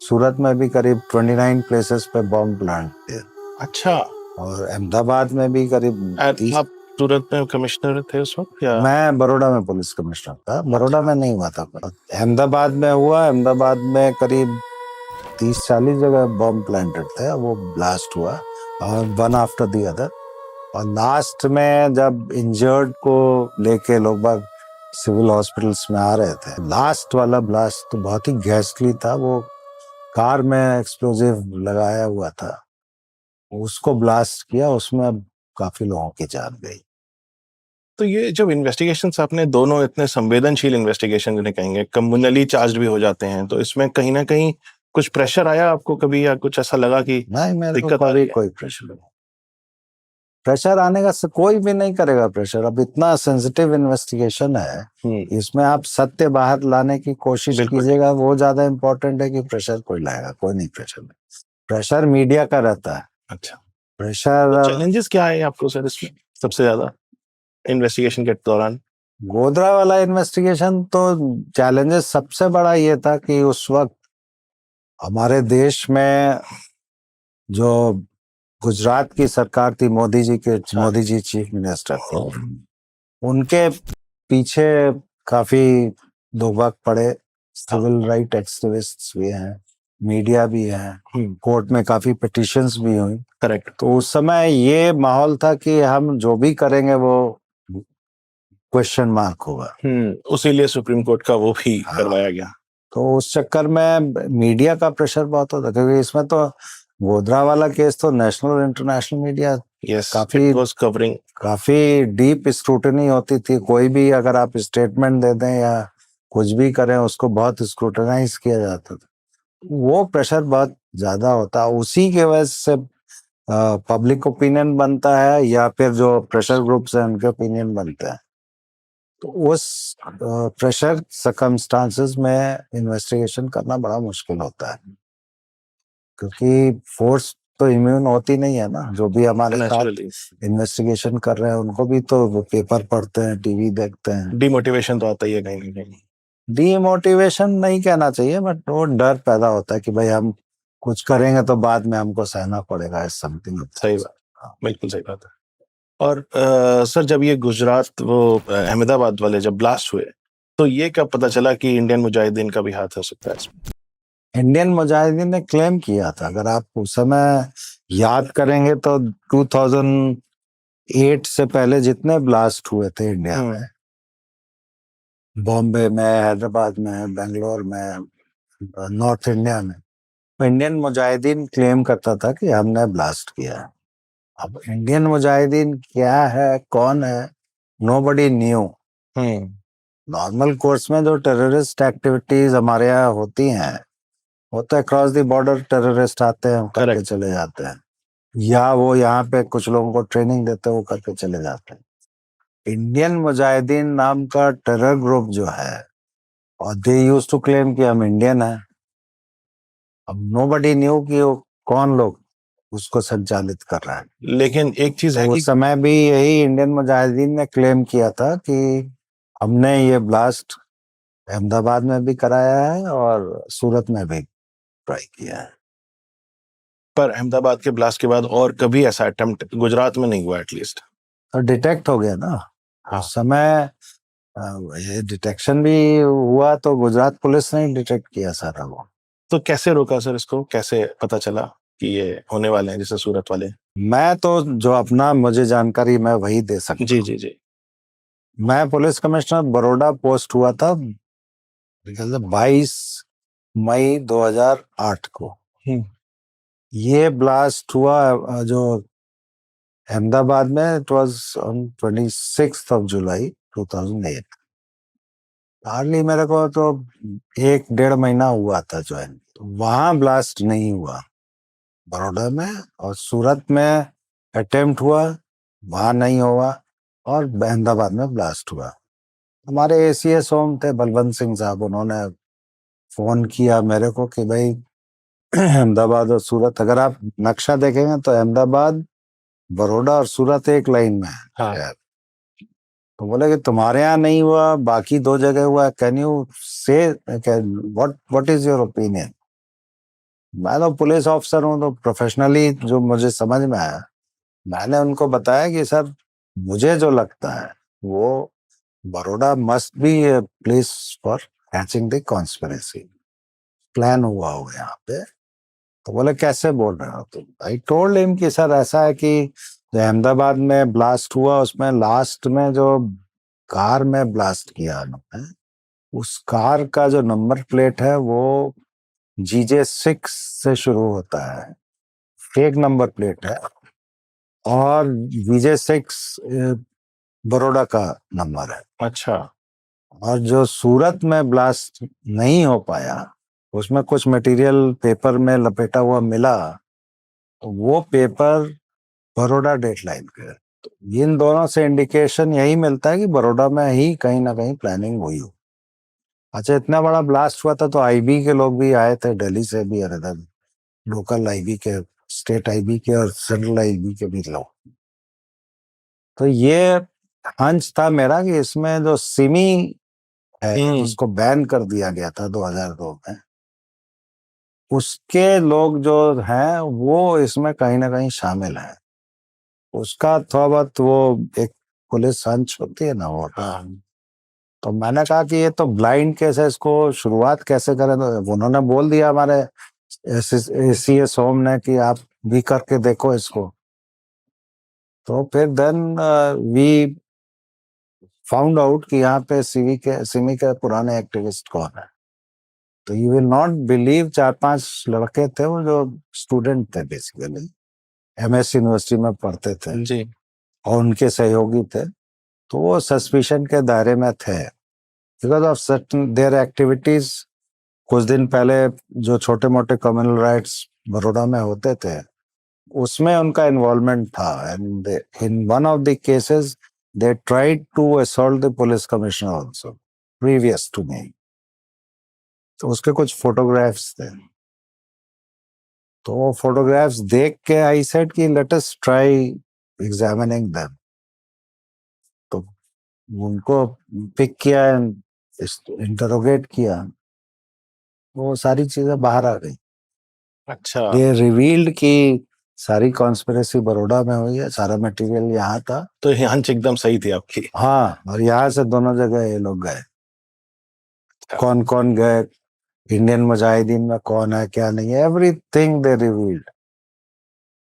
सूरत में भी करीब 29 प्लेसेस पे बॉम्ब प्लांट थे। अच्छा। और अहमदाबाद में भी करीब 30। आप सूरत में कमिश्नर थे उस वक्त या? मैं बड़ौदा में पुलिस कमिश्नर था, बड़ौदा में नहीं हुआ था, अहमदाबाद में हुआ। अहमदाबाद में करीब 30-40 जगह बॉम्ब प्लांटेड थे, वो ब्लास्ट हुआ, और वन आफ्टर द अदर। और लास्ट में जब इंजर्ड को लेके लोग बाग सिविल हॉस्पिटल्स में आ रहे थे, लास्ट वाला ब्लास्ट तो बहुत ही गैसली था। वो कार में एक्सप्लोजिव लगाया हुआ था, उसको ब्लास्ट किया, उसमें अब काफी लोगों की जान गई। तो ये जब इन्वेस्टिगेशंस आपने दोनों इतने संवेदनशील इन्वेस्टिगेशन जिन्हें कहेंगे कम्युनली चार्ज भी हो जाते हैं, तो इसमें कहीं ना कहीं कुछ प्रेशर आया आपको कभी, या कुछ ऐसा लगा कि नहीं, मेरे को दिक्कत आ कभी रही है? कोई प्रेशर नहीं। प्रेशर आने का कोई भी नहीं करेगा प्रेशर। अब इतना सेंसिटिव इन्वेस्टिगेशन है, इसमें आप सत्य बाहर लाने की कोशिश बिल्कुल। कीजिएगा, वो ज्यादा इम्पोर्टेंट है कि प्रेशर कोई लाएगा। कोई नहीं प्रेशर नहीं, प्रेशर मीडिया का रहता है। अच्छा, प्रेशर चैलेंजेस क्या है आपको सर इसमें सबसे ज्यादा इन्वेस्टिगेशन के दौरान? गोधरा वाला इन्वेस्टिगेशन तो चैलेंजेस सबसे बड़ा ये था कि उस वक्त हमारे देश में जो गुजरात की सरकार थी, मोदी जी चीफ मिनिस्टर थे, उनके पीछे काफी लोग वक्त पड़े। सिविल राइट एक्टिविस्ट्स भी हैं, मीडिया भी है, कोर्ट में काफी पिटिशंस भी हुई। करेक्ट। तो उस समय ये माहौल था कि हम जो भी करेंगे वो क्वेश्चन मार्क होगा। उसीलिए सुप्रीम कोर्ट का वो भी करवाया गया। तो उस चक्कर में मीडिया का प्रेशर बहुत होता, क्योंकि इसमें तो गोधरा वाला केस तो नेशनल और इंटरनेशनल मीडिया काफी वाज कवरिंग, काफी डीप स्क्रूटनी होती थी। कोई भी अगर आप स्टेटमेंट दे दें या कुछ भी करें, उसको बहुत स्क्रूटनाइज किया जाता था। वो प्रेशर बहुत ज्यादा होता, उसी के वजह से पब्लिक ओपिनियन बनता है, या फिर जो प्रेशर ग्रुप्स हैं उनके ओपिनियन बनते हैं। तो उस प्रेशर सर्कमस्टांसेस में इन्वेस्टिगेशन करना बड़ा मुश्किल होता है, क्योंकि फोर्स तो इम्यून होती नहीं है ना। जो भी हमारे साथ इन्वेस्टिगेशन कर रहे हैं उनको भी तो वो पेपर पढ़ते हैं, टीवी देखते हैं। डिमोटिवेशन तो आता ही है कहीं ना कहीं। डीमोटिवेशन नहीं कहना चाहिए, बट वो डर पैदा होता है कि भाई हम कुछ करेंगे तो बाद में हमको सहना पड़ेगा, समथिंग। सही बात, बिल्कुल सही बात है। और सर, जब ये गुजरात वो अहमदाबाद वाले जब ब्लास्ट हुए, तो ये कब पता चला कि इंडियन मुजाहिदीन का भी हाथ हो सकता है इसमें? इंडियन मुजाहिदीन ने क्लेम किया था। अगर आप उस समय याद करेंगे तो 2008 से पहले जितने ब्लास्ट हुए थे इंडिया में, बॉम्बे में, हैदराबाद में, बेंगलोर में, नॉर्थ इंडिया में, इंडियन मुजाहिदीन क्लेम करता था कि हमने ब्लास्ट किया है। अब इंडियन मुजाहिदीन क्या है, कौन है, नोबडी न्यू। नॉर्मल कोर्स में जो टेररिस्ट एक्टिविटीज हमारे यहाँ होती हैं, वो तो अक्रॉस द बॉर्डर टेररिस्ट आते हैं, करके चले जाते हैं, या वो यहाँ पे कुछ लोगों को ट्रेनिंग देते हैं, वो करके चले जाते हैं। इंडियन मुजाहिदीन नाम का टेरर ग्रुप जो है, और दे यूज्ड टू क्लेम कि हम इंडियन हैं। अब नोबडी न्यू कि वो कौन लोग उसको संचालित कर रहा है। लेकिन एक चीज है तो कि उस समय भी यही इंडियन मुजाहिदीन ने क्लेम किया था कि हमने ये ब्लास्ट अहमदाबाद में भी कराया है और सूरत में भी ट्राई किया है। पर अहमदाबाद के ब्लास्ट के बाद और कभी ऐसा अटेम्प्ट गुजरात में नहीं हुआ एटलीस्ट? तो डिटेक्ट हो गया ना। हाँ। उस समय ये डिटेक्शन भी हुआ, तो गुजरात पुलिस ने डिटेक्ट किया सारा वो। तो कैसे रोका सर इसको, कैसे पता चला कि ये होने वाले हैं जैसे सूरत वाले? मैं तो जो अपना मुझे जानकारी मैं वही दे सकता। जी जी जी। मैं पुलिस कमिश्नर बड़ौदा पोस्ट हुआ था 22 मई 2008 को। ये ब्लास्ट हुआ जो अहमदाबाद में, it was on 26th of July 2008। Hardly मेरे को तो 1-1.5 महीना हुआ था ज्वाइन। तो वहां ब्लास्ट नहीं हुआ बड़ौदा में, और सूरत में अटेम्प्ट हुआ, वहां नहीं हुआ, और अहमदाबाद में ब्लास्ट हुआ। हमारे एसीएस होम थे बलवंत सिंह साहब, उन्होंने फोन किया मेरे को कि भाई अहमदाबाद और सूरत, अगर आप नक्शा देखेंगे तो अहमदाबाद, बड़ौदा और सूरत एक लाइन में है। हाँ। तो बोले कि तुम्हारे यहाँ नहीं हुआ, बाकी 2 जगह हुआ, कैन यू से व्हाट इज योर ओपिनियन। मैं तो पुलिस ऑफिसर हूँ, तो प्रोफेशनली जो मुझे समझ में आया, मैंने उनको बताया कि सर मुझे जो लगता है वो Baroda must be a place for catching the conspiracy, plan हुआ हो यहाँ पे। तो बोले कैसे बोल रहे हो तुम। आई टोल्ड हिम कि सर ऐसा है कि जो अहमदाबाद में ब्लास्ट हुआ, उसमें लास्ट में जो कार में ब्लास्ट किया उन्होंने, उस कार का जो नंबर प्लेट है वो GJ6 से शुरू होता है, फेक नंबर प्लेट है, और VJ6 बड़ौदा का नंबर है। अच्छा। और जो सूरत में ब्लास्ट नहीं हो पाया, उसमें कुछ मटेरियल पेपर में लपेटा हुआ मिला, तो वो पेपर बड़ौदा डेडलाइन के। तो इन दोनों से इंडिकेशन यही मिलता है कि बड़ौदा में ही कहीं ना कहीं प्लानिंग हुई हो। अच्छा, इतना बड़ा ब्लास्ट हुआ था तो IB के लोग भी आए थे, दिल्ली से भी, और इधर लोकल IB के, स्टेट IB के और सेंट्रल IB के भी लोग। तो ये हंच था मेरा कि इसमें जो सिमी है, जिसको बैन कर दिया गया था 2002 में, उसके लोग जो हैं वो इसमें कहीं ना कहीं शामिल हैं। उसका थोड़ा बहुत वो एक पुलिस हंच होती है ना, वो। तो मैंने कहा कि ये तो ब्लाइंड केस है, इसको शुरुआत कैसे करें। तो उन्होंने बोल दिया हमारे CS होम ने कि आप भी करके देखो इसको। तो फिर देन वी फाउंड आउट कि यहाँ पे सिमी के पुराने एक्टिविस्ट कौन है। तो यू विल नॉट बिलीव, 4-5 लड़के थे वो, जो स्टूडेंट थे बेसिकली, MS यूनिवर्सिटी में पढ़ते थे जी। और उनके सहयोगी थे। तो वो सस्पिशन के दायरे में थे because of certain their activities. कुछ दिन पहले जो छोटे मोटे कम्युनल राइट्स बड़ौदा में होते थे, उसमें उनका इन्वॉल्वमेंट था। And in one of the cases they tried to assault the police commissioner also previous to me. तो उसके कुछ फोटोग्राफ्स थे। तो वो फोटोग्राफ्स देख के आई सेड कि let us try examining them. तो उनको पिक किया, इंटरोगेट किया, वो सारी चीजें बाहर आ गई। अच्छा। ये रिवील्ड कि सारी कॉन्स्पिरेसी बड़ौदा में हुई है, सारा मटेरियल यहाँ था। तो ये हंच एकदम सही थी आपकी। हाँ, और यहाँ से दोनों जगह ये लोग गए। कौन कौन गए, इंडियन मुजाहिदीन में कौन है क्या नहीं है, एवरीथिंग दे रिवील्ड।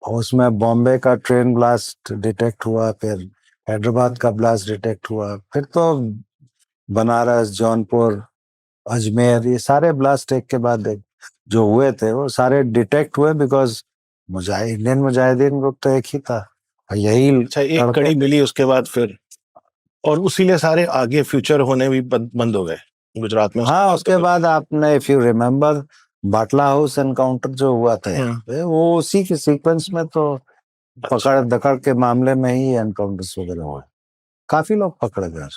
उसमें बॉम्बे का ट्रेन ब्लास्ट डिटेक्ट हुआ, फिर हैदराबाद का ब्लास्ट डिटेक्ट हुआ, फिर तो बनारस, जौनपुर, अजमेर, ये सारे ब्लास्ट एक के बाद एक जो हुए थे वो सारे डिटेक्ट हुए बिकॉज इंडियन मुजाहिदीन ग्रुप तो एक ही था। यही अच्छा, एक कड़ी मिली उसके बाद फिर, और उसीलिए सारे आगे फ्यूचर होने भी बंद हो गए गुजरात में। हाँ, उसके बाद आपने, if you remember, Batla house encounter जो हुआ था यहाँ पे, वो उसी के सीक्वेंस में तो पकड़ दकड़ के मामले में ही एनकाउंटर्स वगैरह हुए। काफी लोग पकड़े गए,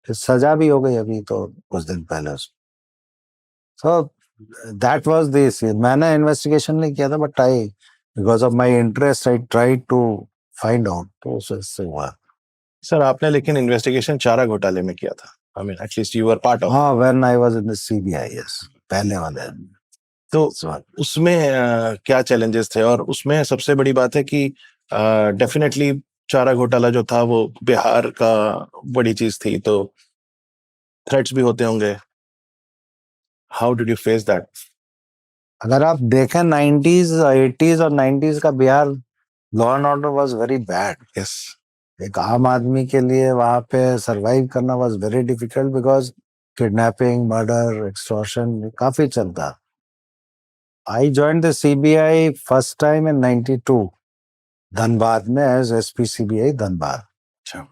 फिर सजा भी हो गई अभी तो कुछ दिन पहले। So that was this. मैंने इन्वेस्टिगेशन नहीं किया था, but I, because of my interest, I try to find out. तो उससे हुआ। सर, आपने लेकिन इन्वेस्टिगेशन चारा घोटाले में किया था। I mean at least you were part of. हाँ, when I was in the CBI, yes, पहले वाले। तो उसमें क्या चैलेंजेस थे? और उसमें सबसे बड़ी बात है कि डेफिनेटली चारा घोटाला जो था वो बिहार का बड़ी चीज थी, तो थ्रेट्स भी होते होंगे। How did you face that? अगर आप देखें 90s, 80s और 90s का Bihar law and order was very bad. Yes. एक आम आदमी के लिए वहां पे सरवाइव करना was very difficult because kidnapping, murder, extortion काफी चलता। I joined the CBI first time in 92 Dhanbad में एज SP CBI धनबाद। अच्छा।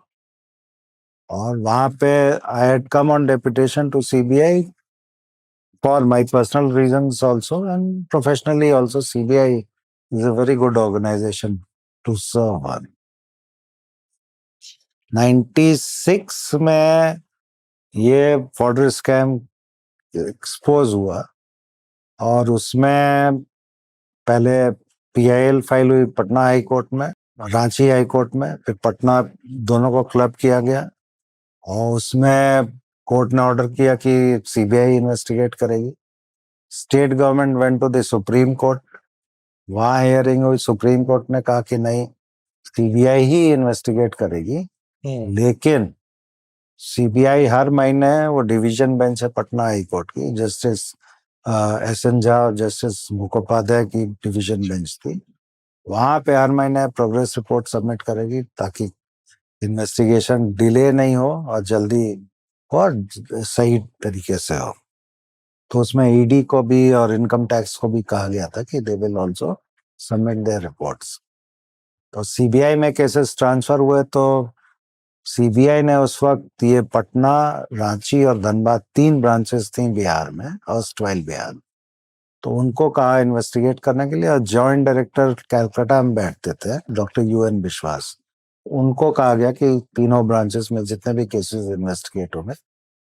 और वहां पे I had come on deputation to CBI for my personal reasons also, and professionally also. CBI is a very good organization to serve on. 96 में ये fodder scam expose हुआ, और उसमें पहले PIL फाइल हुई पटना हाई कोर्ट में, Ranchi high court में, फिर पटना, दोनों को क्लब किया गया। और उसमें कोर्ट ने ऑर्डर किया कि CBI इन्वेस्टिगेट करेगी। State government went to the supreme court, वहां हियरिंग हुई। सुप्रीम कोर्ट ने कहा कि नहीं, CBI ही इन्वेस्टिगेट करेगी, लेकिन CBI हर महीने, वो डिवीजन बेंच है पटना हाई कोर्ट की, जस्टिस SN झा और जस्टिस मुखोपाध्याय की डिवीजन बेंच थी, वहां पे हर महीने प्रोग्रेस रिपोर्ट सबमिट करेगी ताकि इन्वेस्टिगेशन डिले नहीं हो और जल्दी और सही तरीके से हो। तो उसमें ईडी को भी और इनकम टैक्स को भी कहा गया था कि they will also submit there reports. तो सीबीआई में केसेस ट्रांसफर हुए तो सीबीआई ने उस वक्त ये पटना, रांची और धनबाद 3 ब्रांचेस थी बिहार में, ऑस्ट्रेल बिहार, तो उनको कहा इन्वेस्टिगेट करने के लिए। और जॉइंट डायरेक्टर कैलकाटा में बैठते थे डॉक्टर यूएन विश्वास, उनको कहा गया कि तीनों ब्रांचेस में जितने भी केसेस इन्वेस्टिगेट होंगे,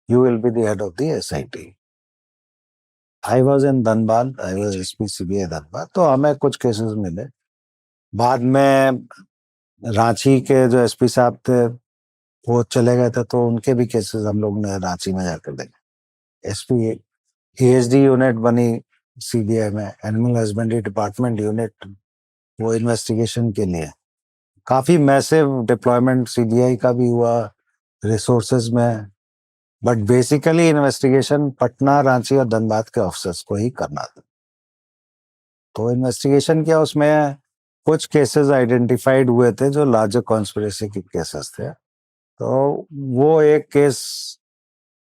you will be the head of the SIT. I was in Dhanbad, I was SP CBI Dhanbad, तो हमें कुछ केसेस मिले। बाद में रांची के जो एसपी साहब थे वो चले गए थे, तो उनके भी केसेस हम लोग ने रांची में जाकर देखे। एसपी एएसडी यूनिट बनी सीबीआई में, एनिमल हस्बेंड्री डिपार्टमेंट यूनिट, वो इन्वेस्टिगेशन के लिए काफी मैसिव डिप्लॉयमेंट सीबीआई का भी हुआ रिसोर्सेज में, but basically investigation Patna, Ranchi और धनबाद के ऑफिसर्स को ही करना था। तो इन्वेस्टिगेशन किया, उसमें कुछ केसेस आइडेंटिफाइड हुए थे जो लार्जर कॉन्स्पिरेसी के केसेस थे। तो वो एक केस,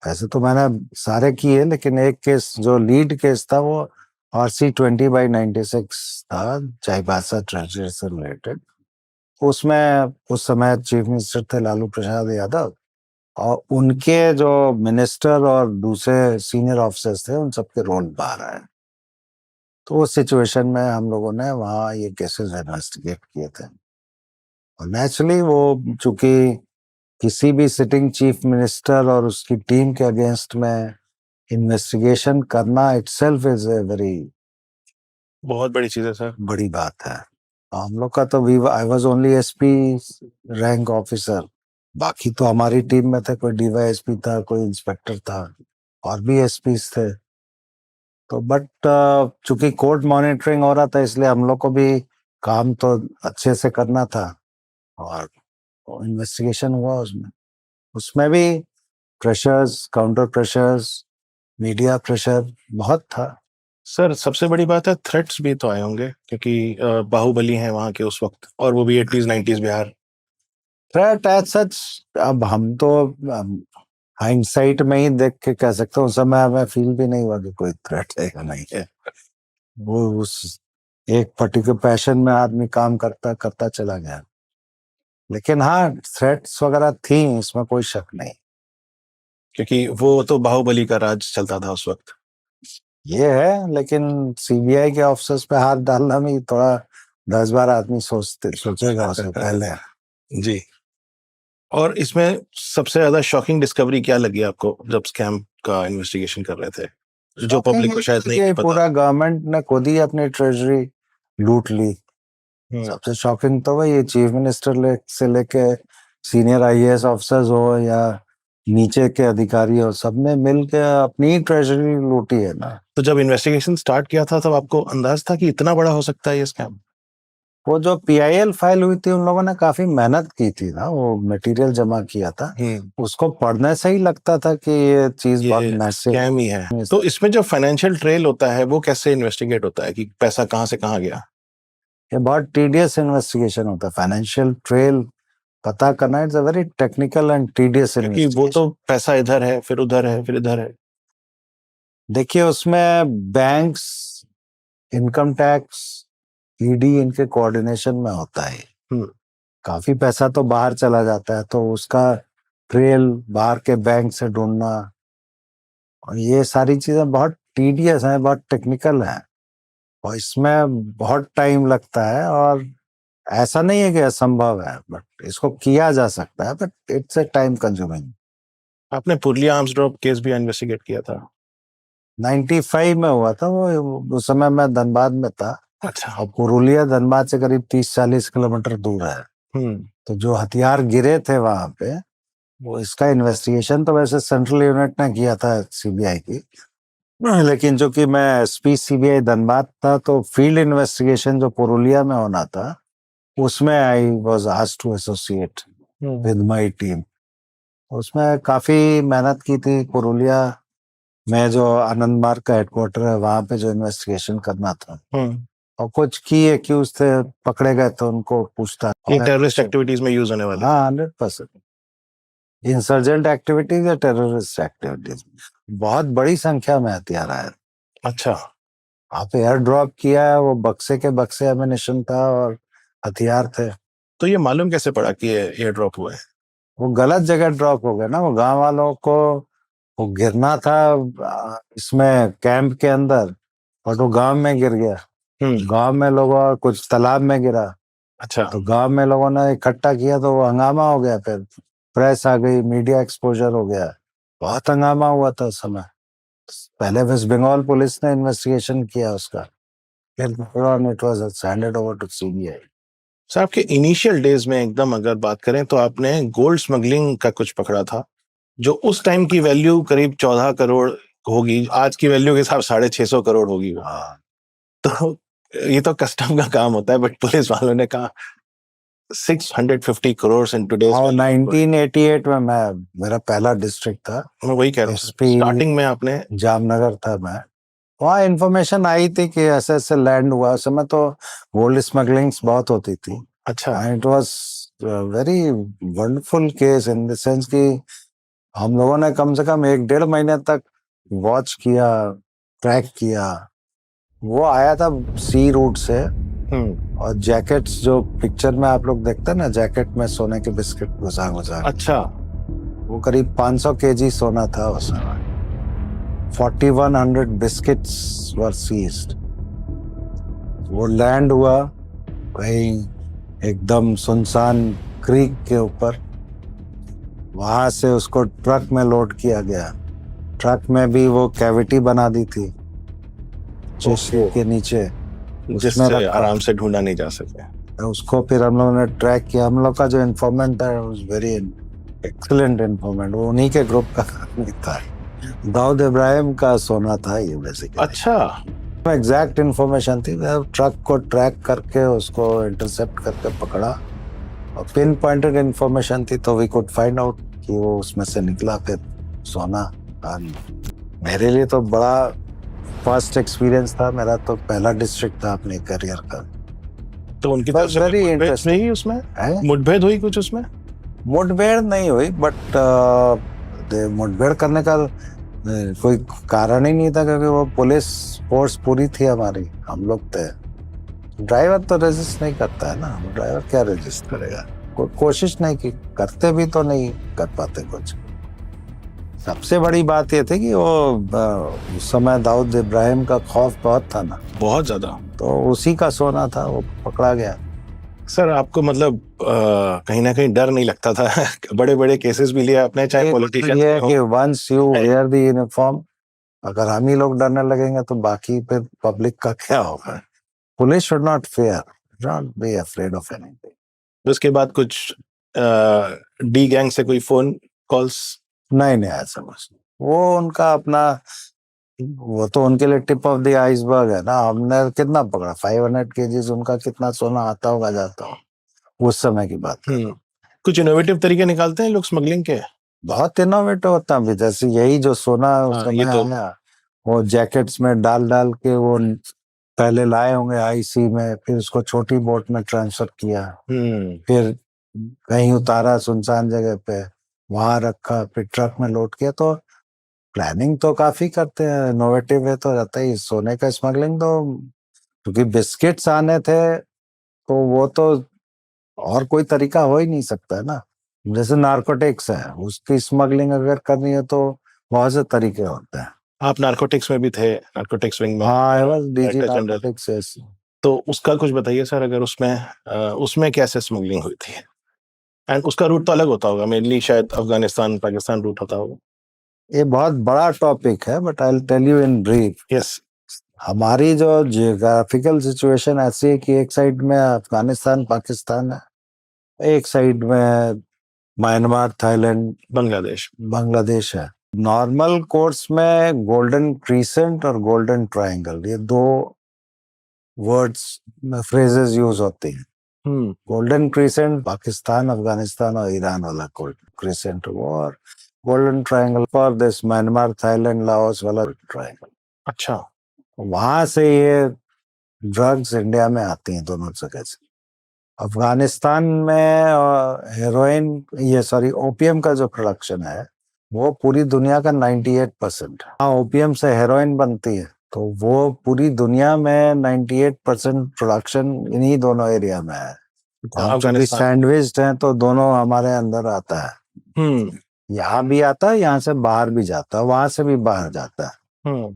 ऐसे तो मैंने सारे किए, लेकिन एक केस जो लीड केस था वो RC-20/96 था, चाईबासा ट्रेजरी से रिलेटेड। उसमें उस समय चीफ मिनिस्टर थे लालू प्रसाद यादव, और उनके जो मिनिस्टर और दूसरे सीनियर ऑफिसर्स थे उन सबके रोल बाहर आए। तो उस सिचुएशन में हम लोगों ने वहाँ ये केसेस इन्वेस्टिगेट किए थे। और नेचुरली वो चूंकि किसी भी सिटिंग चीफ मिनिस्टर और उसकी टीम के अगेंस्ट में इन्वेस्टिगेशन करना इटसेल्फ इज ए वेरी बहुत बड़ी चीज है सर। बड़ी बात है। हम लोग का तो I was only SP rank officer, बाकी तो हमारी टीम में थे, कोई डीवाईएसपी था, कोई इंस्पेक्टर था, और भी एसपीस थे। तो बट चूंकि कोर्ट मॉनिटरिंग हो रहा था, इसलिए हम लोग को भी काम तो अच्छे से करना था, और इन्वेस्टिगेशन हुआ उसमें। उसमें भी pressures, counter pressures, media pressure बहुत था। सर सबसे बड़ी बात है, थ्रेट्स भी तो आए होंगे, क्योंकि बाहुबली हैं वहां के उस वक्त, और वो भी 80s 90s Bihar. Threat as such, अब हम तो हाइंडसाइट में ही देख के कह सकते हैं, उस समय हमें फील भी नहीं हुआ कि कोई थ्रेट है या नहीं है। वो उस एक पर्टिकुलर पैशन में आदमी काम करता करता चला गया। लेकिन हाँ, थ्रेट्स वगैरह थी, इसमें कोई शक नहीं। क्योंकि वो तो बाहुबली का राज चलता था उस वक्त। ये है, लेकिन सीबीआई के ऑफिसर्स पे हाथ डालना भी थोड़ा 10 बार आदमी सोचेगा उससे पहले। जी। और इसमें सबसे ज्यादा शॉकिंग डिस्कवरी क्या लगी आपको जब स्कैम का इन्वेस्टिगेशन कर रहे थे, जो पब्लिक को शायद नहीं पता? पूरा गवर्नमेंट ने खुद ही अपनी ट्रेजरी लूट ली। सबसे शॉकिंग तो वही, चीफ मिनिस्टर से लेके सीनियर आईएएस ऑफिसर्स हो या नीचे के अधिकारी हो, सबने मिलके अपनी ट्रेजरी लूटी है ना। तो जब इन्वेस्टिगेशन स्टार्ट किया था, तब आपको अंदाज था कि इतना बड़ा हो सकता है ये स्कैम? वो जो PIL फाइल हुई थी, उन लोगों ने काफी मेहनत की थी ना, वो मटेरियल जमा किया था, उसको पढ़ने से ही लगता था कि ये चीज बहुत मैसिव स्कैम ही है। तो इसमें जो फाइनेंशियल ट्रेल होता है वो कैसे इन्वेस्टिगेट होता है कि पैसा कहाँ से कहाँ गया? ये बहुत टीडियस इन्वेस्टिगेशन होता है, फाइनेंशियल ट्रेल पता करना। It's a very technical and tedious investigation. वो तो पैसा इधर है, फिर उधर है, फिर इधर है। देखिए, उसमें बैंक्स, इनकम टैक्स, ईडी, इनके कोऑर्डिनेशन में होता है। काफी पैसा तो बाहर चला जाता है, तो उसका ट्रेल बाहर के बैंक से ढूंढना, और ये सारी चीजें बहुत टीडियस हैं, बहुत टेक्निकल हैं, और इसमें बहुत टाइम लगता है। और ऐसा नहीं है कि असंभव है, बट इसको किया जा सकता है, but it's a time consuming. आपने पुरलिया आर्म्स ड्रॉप केस भी इन्वेस्टिगेट किया था? 95 में हुआ था वो, उस समय मैं धनबाद में था। अच्छा। और पुरुलिया धनबाद से करीब 30-40 किलोमीटर दूर है। तो जो हथियार गिरे थे वहां पे, वो इसका इन्वेस्टिगेशन तो वैसे सेंट्रल यूनिट ने किया था, सीबीआई की, लेकिन जो कि मैं एसपी सीबीआई धनबाद था, तो फील्ड इन्वेस्टिगेशन जो पुरुलिया में होना था, उसमें I was asked to associate with my team. उसमें काफी मेहनत की थी। पुरुलिया में जो आनंद मार्ग का हेडक्वार्टर है, वहां पे जो इन्वेस्टिगेशन करना था, और कुछ की एक्यूज थे पकड़े गए, तो उनको पूछता टेररिस्ट एक्टिविटीज में यूज होने वाले। हाँ, 100% इंसर्जेंट एक्टिविटीज या टेररिस्ट एक्टिविटीज। बहुत बड़ी संख्या में हथियार आए। अच्छा, आप एयर ड्रॉप किया है, वो बक्से के बक्से एमिनेशन था और हथियार थे। तो ये मालूम कैसे पड़ा कि ये एयर ड्रॉप हुआ है? वो गलत जगह ड्रॉप हो गया ना, वो गांव वालों को वो गिरना था इसमें कैंप के अंदर, और वो गांव में गिर गया। गांव में लोगों कुछ तालाब में गिरा, अच्छा, तो गांव में लोगों ने इकट्ठा किया तो वो हंगामा हो गया। फिर प्रेस आ गई, मीडिया एक्सपोजर हो गया, बहुत हंगामा हुआ था उस समय। पहले वेस्ट बंगाल पुलिस ने इन्वेस्टिगेशन किया उसका, फिर it was handed over to CBI. Sir आपके इनिशियल डेज में एकदम अगर बात करें तो आपने गोल्ड स्मगलिंग का कुछ पकड़ा था, जो उस टाइम की वैल्यू करीब 14 करोड़ होगी, आज की वैल्यू के हिसाब 650 करोड़ होगी वो। हाँ, तो ये तो कस्टम का काम होता है, बट पुलिस वालों ने कहा 650 करोड़ इन टुडेज। और 1988 में मेरा पहला डिस्ट्रिक्ट था, मैं वही कह रहा हूँ, एसपी स्टार्टिंग में आपने जामनगर था मैं। वहाँ इन्फॉर्मेशन आई थी कि ऐसे ऐसे लैंड हुआ। उस समय तो गोल्ड स्मगलिंग्स बहुत होती थी। अच्छा, it was very wonderful case in the sense कि हम लोगों ने कम से कम 1-1.5 महीने तक वॉच किया, ट्रैक किया। वो आया था सी रूट से, और जैकेट्स जो पिक्चर में आप लोग देखते हैं ना, जैकेट में सोने के बिस्किट घुसा घुसा, अच्छा, वो करीब 500 केजी सोना था उस समय। 4100 बिस्किट्स वर सीज्ड। वो लैंड हुआ कहीं एकदम सुनसान क्रीक के ऊपर। वहां से उसको ट्रक में लोड किया गया। ट्रक में भी वो कैविटी बना दी थी चेस्ट के नीचे, उसमें जिससे रखा। आराम से ढूंढा नहीं जा सके। उसको फिर हम लोगों ने ट्रैक किया। हम लोग का जो इन्फॉर्मेंट था वेरी एक्सीलेंट इन्फॉर्मेंट, वो उन्हीं के ग्रुप का आदमी था। दाऊद इब्राहिम का सोना था ये बेसिकली। अच्छा, एग्जैक्ट इन्फॉर्मेशन थी। ट्रक को ट्रैक करके उसको इंटरसेप्ट करके पकड़ा, और पिन पॉइंटेड इन्फॉर्मेशन थी, तो वी कुड फाइंड आउट कि वो उसमें से निकला फिर सोना। मेरे लिए तो बड़ा फर्स्ट एक्सपीरियंस था, मेरा तो पहला डिस्ट्रिक्ट था अपने करियर का। तो उनकी तरफ से वेरी मुठभेड़ इंटरेस्टिंग हुई उसमें? है। मुठभेड़ हुई कुछ उसमें? मुठभेड़ नहीं हुई, बट मुठभेड़ करने का कोई कारण ही नहीं था, क्योंकि वो पुलिस फोर्स पूरी थी हमारी, हम लोग थे। ड्राइवर तो रेजिस्ट नहीं करता है ना, ड्राइवर क्या रेजिस्ट करेगा। कोशिश नहीं की, करते भी तो नहीं कर पाते कुछ। सबसे बड़ी बात ये थी कि वो उस समय दाऊद इब्राहिम का खौफ बहुत था ना, बहुत ज्यादा। तो उसी का सोना था, वो पकड़ा गया। सर आपको मतलब कहीं ना कहीं डर नहीं लगता था? बड़े बड़े केसेस भी लिए आपने, चाहे ये पॉलिटिशियन कि once you wear the uniform, अगर हम ही लोग डरने लगेंगे तो बाकी फिर पब्लिक का क्या होगा। Police should not fair, not be afraid of anything. उसके बाद कुछ डी गैंग से कोई फोन कॉल्स? नहीं नहीं, ऐसा कुछ नहीं। वो उनका अपना, वो तो उनके लिए टिप ऑफ द आइसबर्ग है ना। हमने कितना पकड़ा, 500 केजीज, उनका कितना सोना आता होगा जाता हो, उस समय की बात है। कुछ इनोवेटिव तरीके निकालते हैं लोग स्मगलिंग के? बहुत इनोवेटिव होता है, जैसे यही जो सोना उस समय ये तो आया, वो जैकेट्स में डाल डाल के वो पहले लाए होंगे आईसी में, फिर उसको छोटी बोट में ट्रांसफर किया, फिर कहीं उतारा सुनसान जगह पे, वहां रखा, फिर ट्रक में लोड किया। तो प्लानिंग तो काफी करते हैं, इनोवेटिव है तो रहता ही। सोने का स्मगलिंग तो, क्योंकि बिस्किट्स आने थे, तो वो तो और कोई तरीका हो ही नहीं सकता है ना। जैसे नारकोटिक्स है, उसकी स्मगलिंग अगर करनी है तो बहुत से तरीके होते हैं। आप नारकोटिक्स में भी थे, नारकोटिक्स विंग में? हाँ, I was DG director general. Narcotics. तो उसका कुछ बताइए सर, अगर उसमें कैसे स्मगलिंग हुई थी? एंड उसका रूट तो अलग होता होगा, मेनली शायद अफगानिस्तान पाकिस्तान रूट होता होगा। ये बहुत बड़ा टॉपिक है, but I will tell you in brief. Yes. हमारी जो जियोग्राफिकल सिचुएशन ऐसी है कि एक साइड में अफगानिस्तान पाकिस्तान है, एक साइड में म्यांमार थाईलैंड बांग्लादेश है। नॉर्मल कोर्स में गोल्डन क्रीसेंट और गोल्डन ट्रायंगल, ये दो वर्ड्स फ्रेजेस यूज होते हैं। गोल्डन क्रीसेंट पाकिस्तान अफगानिस्तान और ईरान वाला गोल्डन क्रीसेंट, और golden triangle for this Myanmar Thailand Laos वाला ट्रायंगल। अच्छा, वहां से ये ड्रग्स इंडिया में आती हैं दोनों जगह से। अफगानिस्तान में हेरोइन, ये सॉरी ओपियम का जो प्रोडक्शन है वो पूरी दुनिया का 98%। हाँ, ओपियम से हेरोइन बनती है, तो वो पूरी दुनिया में 98% प्रोडक्शन इन्हीं दोनों एरिया में है। हम चूंकि अफगानिस्तान। सैंडविच्ड हैं तो दोनों हमारे अंदर आता है। यहाँ भी आता है, यहाँ से बाहर भी जाता है, वहां से भी बाहर जाता है।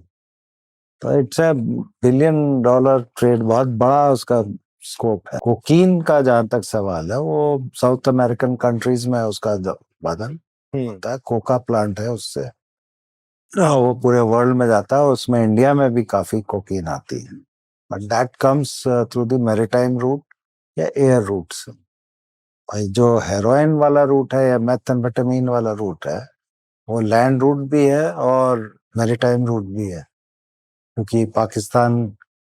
तो इट्स ए $1 बिलियन ट्रेड, बहुत बड़ा उसका स्कोप है। कोकीन का जहां तक सवाल है, वो साउथ अमेरिकन कंट्रीज में उसका उत्पादन होता है, कोका प्लांट है उससे। वो पूरे वर्ल्ड में जाता है, उसमें इंडिया में भी काफी कोकीन आती है, but that comes through the maritime route या एयर रूट से। भाई जो हेरोइन वाला रूट है या मेथाम्फेटामिन वाला रूट है, वो लैंड रूट भी है और मैरीटाइम रूट भी है, क्योंकि पाकिस्तान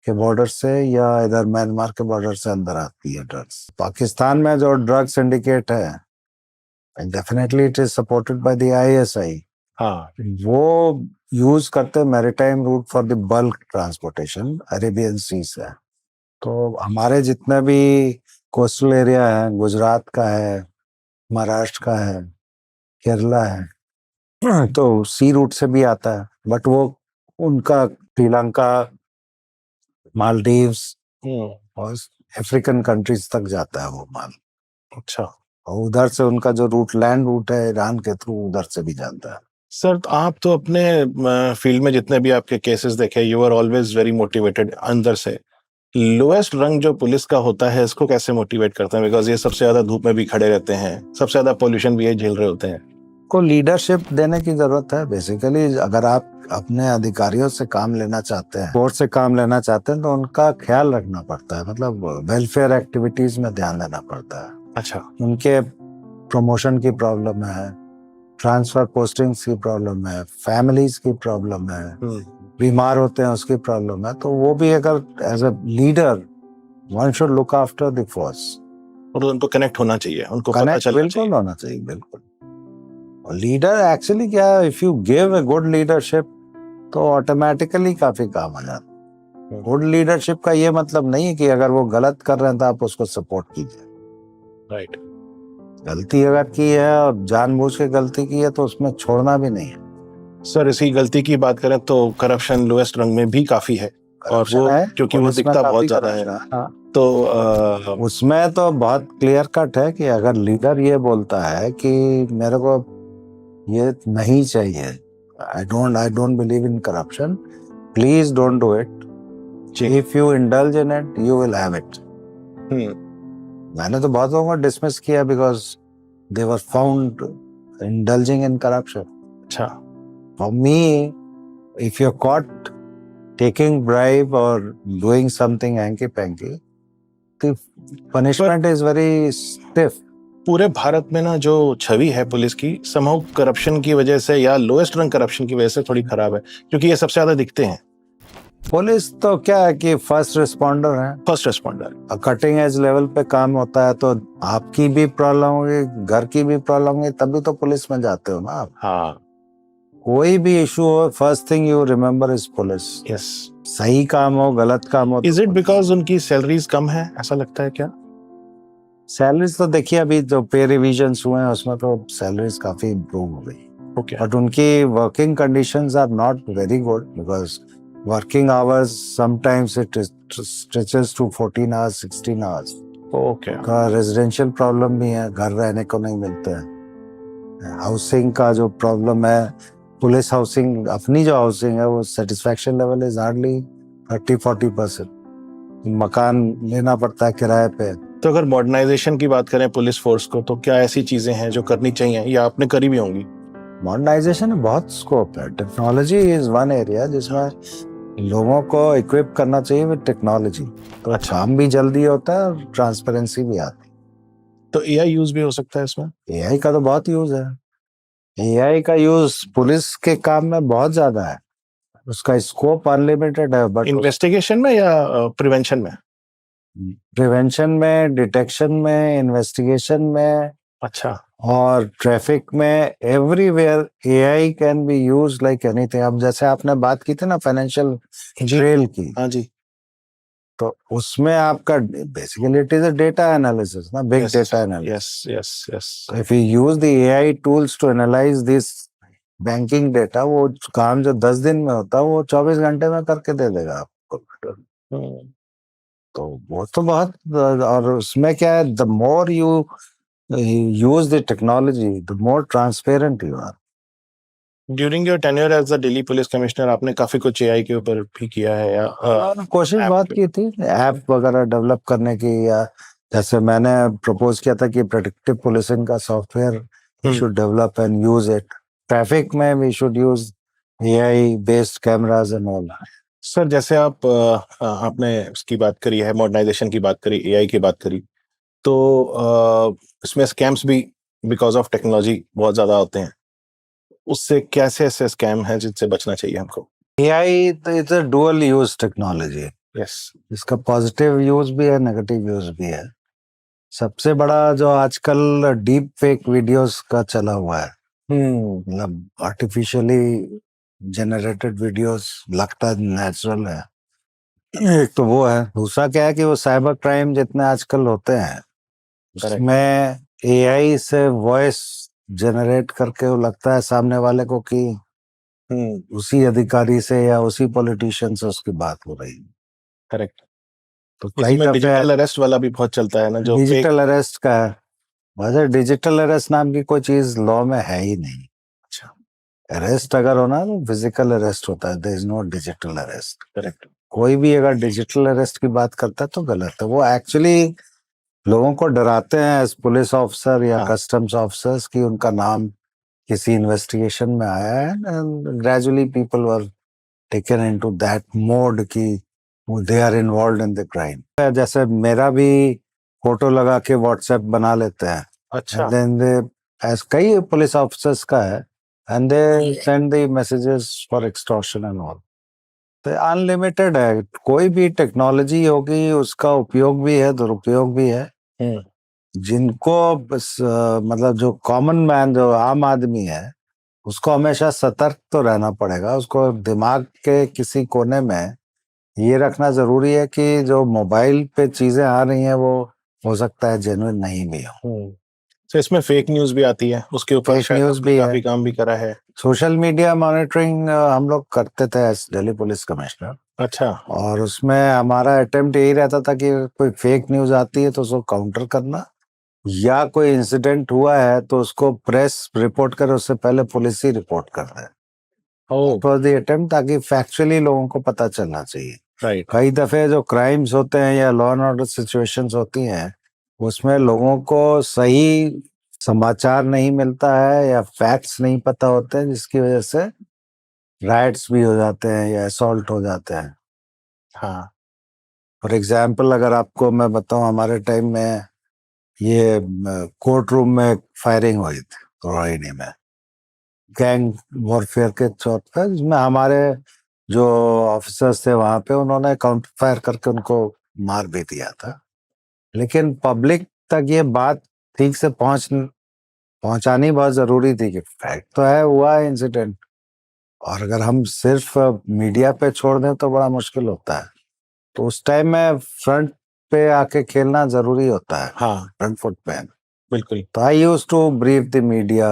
के बॉर्डर से या इधर म्यांमार के बॉर्डर से अंदर आती है ड्रग्स। पाकिस्तान में जो ड्रग सिंडिकेट है, definitely it is supported by the ISI। हाँ, वो यूज करते maritime route for the bulk transportation Arabian sea से। तो हमारे जितने भी कोस्टल एरिया है, गुजरात का है, महाराष्ट्र का है, केरला है, तो सी रूट से भी आता है, बट वो उनका श्रीलंका, मालदीव्स और अफ्रीकन कंट्रीज तक जाता है वो माल। अच्छा और उधर से उनका जो रूट, लैंड रूट है, ईरान के थ्रू उधर से भी जाता है। सर, तो आप तो अपने फील्ड में जितने भी आपके केसेस देखे, you are always very motivated अंदर से। लोएस्ट रंग जो पुलिस का होता है, इसको कैसे मोटिवेट करते हैं? बिकॉज ये सबसे ज्यादा धूप में भी खड़े रहते हैं, सबसे ज्यादा पोल्यूशन भी ये झेल रहे होते हैं। को लीडरशिप देने की जरूरत है बेसिकली। अगर आप अपने अधिकारियों से काम लेना चाहते हैं, कोर्ट से काम लेना चाहते हैं, तो उनका ख्याल रखना पड़ता है, मतलब वेलफेयर एक्टिविटीज में ध्यान देना पड़ता है। अच्छा। उनके प्रमोशन की प्रॉब्लम है, ट्रांसफर पोस्टिंग्स की प्रॉब्लम है, फैमिलीज की प्रॉब्लम है, बीमार होते हैं उसकी प्रॉब्लम है, तो वो भी अगर as a leader one should look after the force. और उनको कनेक्ट होना चाहिए, उनको पता कनेक्ट चलना बिल्कुल चाहिए। होना चाहिए, बिल्कुल। लीडर एक्चुअली क्या है, if you give a good leadership तो ऑटोमेटिकली काफी काम आ जाता है। गुड लीडरशिप का ये मतलब नहीं है कि अगर वो गलत कर रहे हैं तो आप उसको सपोर्ट कीजिए। राइट। गलती अगर की है और जानबूझ के गलती की है तो उसमें छोड़ना भी नहीं है। सर, इसी गलती की बात करें तो करप्शन लोएस्ट रंग में भी काफी है, और वो है, क्योंकि वो पुलिस में दिखता बहुत काफी ज्यादा है। corruption हाँ। तो उसमें तो बहुत क्लियर कट है कि अगर लीडर ये बोलता है कि मेरे को ये नहीं चाहिए, I don't believe in corruption, please don't do it, if you indulge in it you will have it. मैंने तो बहुत लोगों को डिसमिस किया because they were found indulging in corruption. अच्छा। For me, if you are caught taking bribe और doing something hanky panky, the punishment is very stiff। पूरे भारत में ना जो छवि है पुलिस की, समहाउ करप्शन की वजह से या लोएस्ट रंग करप्शन की वजह से थोड़ी खराब है, क्योंकि ये सबसे ज्यादा दिखते हैं। पुलिस तो क्या है कि फर्स्ट रिस्पॉन्डर है, first responder. Cutting edge level पे काम होता है, तो आपकी भी प्रॉब्लम होगी, घर की भी प्रॉब्लम होगी, तभी तो पुलिस में जाते हो ना आप। हाँ। कोई भी इशू हो, first thing you remember is police. Yes. सही काम हो, गलत काम हो, इज इट बिकॉज उनकी सैलरीज कम है, ऐसा लगता है क्या? सैलरीज तो देखिए, अभी जो पे रिविजन्स हुए हैं उसमें तो सैलरीज काफी इम्प्रूव हो गई, ओके। बट उनकी working conditions are not very good because working hours sometimes it stretches to 14 hours 16 hours. Okay. का रेजिडेंशियल प्रॉब्लम भी है, घर रहने को नहीं मिलते हैं। हाउसिंग का जो प्रॉब्लम है, पुलिस हाउसिंग, अपनी जो हाउसिंग है वो सेटिस्फैक्शन लेवल इज हार्डली 30-40%। मकान लेना पड़ता है किराए पे। तो अगर मॉडर्नाइजेशन की बात करें पुलिस फोर्स को, तो क्या ऐसी चीजें हैं जो करनी चाहिए या आपने करी भी होंगी? मॉडर्नाइजेशन में बहुत स्कोप है। टेक्नोलॉजी इज वन एरिया जिसमें लोगों को इक्विप करना चाहिए विद टेक्नोलॉजी, तो अच्छा। काम भी जल्दी होता है और ट्रांसपेरेंसी भी आती है। तो एआई यूज भी हो सकता है इसमें? एआई का तो बहुत यूज है। एआई का यूज पुलिस के काम में बहुत ज्यादा है, उसका स्कोप अनलिमिटेड है, बट इन्वेस्टिगेशन में या प्रिवेंशन में? प्रिवेंशन में, डिटेक्शन में, इन्वेस्टिगेशन में, अच्छा। और ट्रैफिक में, everywhere AI can be used like anything. अब जैसे आपने बात की थी ना फाइनेंशियल ट्रेल की, हाँ जी। तो उसमें आपका basically it is a data analysis ना, big data analysis. Yes yes yes. If you use the AI tools to analyse this banking data, वो काम जो 10 दिन में होता है वो 24 घंटे में करके दे देगा आपको। तो वो तो बहुत, और उसमें क्या है, the more you use the technology the more transparent you are. During your tenure as the Delhi police commissioner आपने काफी कुछ एआई के ऊपर भी किया है या कोशिश app बहुत पे? की थी ऐप वगैरह डेवलप करने की, या जैसे मैंने प्रपोज किया था कि प्रेडिक्टिव पुलिसिंग का software we should develop and use it. Traffic में we should use AI based cameras and all. Sir जैसे आपने इसकी बात करी है, मॉडर्नाइजेशन की बात करी, एआई की बात करी, तो इसमें स्कैम्स भी बिकॉज ऑफ टेक्नोलॉजी बहुत ज्यादा होते हैं। उससे कैसे ऐसे स्कैम हैं जिनसे बचना चाहिए हमको? एआई तो it's a dual use technology. Yes. इसका पॉजिटिव यूज भी है, नेगेटिव यूज भी है। सबसे बड़ा जो आजकल डीप फेक वीडियोस का चला हुआ है, मतलब आर्टिफिशियली जनरेटेड वीडियोस लगता है नेचुरल है, एक तो वो है। दूसरा क्या है कि वो साइबर क्राइम जितने आजकल होते हैं उसमें एआई से वॉइस जनरेट करके वो लगता है सामने वाले को कि उसी अधिकारी से या उसी पॉलिटिशियन से उसकी बात हो रही है। करेक्ट। तो इसी कई में दफे डिजिटल अरेस्ट वाला भी बहुत चलता है ना, जो फेक। डिजिटल अरेस्ट का है, वैसे डिजिटल अरेस्ट नाम की कोई चीज लॉ में है ही नहीं। अच्छा। अरेस्ट अगर होना तो फिजिकल अरेस्ट होता है, there is no digital arrest. Correct. कोई भी अगर डिजिटल अरेस्ट की बात करता है तो गलत है। वो एक्चुअली लोगों को डराते हैं एज पुलिस ऑफिसर या हाँ। कस्टम्स ऑफिसर्स कि उनका नाम किसी इन्वेस्टिगेशन में आया है, and gradually people were taken into that mode कि they are involved in the crime. जैसे मेरा भी फोटो लगा के व्हाट्सएप बना लेते हैं, अच्छा। and then they, as कई पुलिस ऑफिसर्स का है, and they send the messages for extortion and all। तो अनलिमिटेड है, कोई भी टेक्नोलॉजी होगी उसका उपयोग भी है दुरुपयोग भी है। जिनको मतलब जो कॉमन मैन, जो आम आदमी है, उसको हमेशा सतर्क तो रहना पड़ेगा। उसको दिमाग के किसी कोने में ये रखना जरूरी है कि जो मोबाइल पे चीजें आ रही हैं वो हो सकता है जेन्युइन नहीं भी हो। तो इसमें फेक न्यूज भी आती है, उसके ऊपर फेक शायद न्यूज आपने भी है। काफी काम भी करा है। सोशल मीडिया मॉनिटरिंग हम लोग करते थे एज दिल्ली पुलिस कमिश्नर, अच्छा। और उसमें हमारा अटेम्प्ट यही रहता था कि कोई फेक न्यूज आती है तो उसको काउंटर करना, या कोई इंसिडेंट हुआ है तो उसको प्रेस रिपोर्ट करे उससे पहले पुलिस ही रिपोर्ट कर दे। फॉर द अटेम्प्ट, ताकि फैक्चुअली लोगों को पता चलना चाहिए। राइट। कई दफे जो क्राइम्स होते हैं या लॉ एंड ऑर्डर सिचुएशंस होती हैं उसमें लोगों को सही समाचार नहीं मिलता है या फैक्ट्स नहीं पता होते हैं, जिसकी वजह से राइट्स भी हो जाते हैं या असॉल्ट हो जाते हैं। हाँ। फॉर एग्जाम्पल अगर आपको मैं बताऊं, हमारे टाइम में ये कोर्ट रूम में फायरिंग हुई थी रोहिणी में, गैंग वॉरफेयर के तौर पर, जिसमें हमारे जो ऑफिसर्स थे वहां पे उन्होंने काउंटर फायर करके उनको मार भी दिया था। लेकिन पब्लिक तक ये बात ठीक से पहुंचानी बहुत जरूरी थी कि फैक्ट तो है, हुआ इंसिडेंट, और अगर हम सिर्फ मीडिया पे छोड़ दें तो बड़ा मुश्किल होता है। तो उस टाइम में फ्रंट पे आके खेलना जरूरी होता है। हाँ। फ्रंट फुट पे। बिल्कुल। तो I use to brief the media.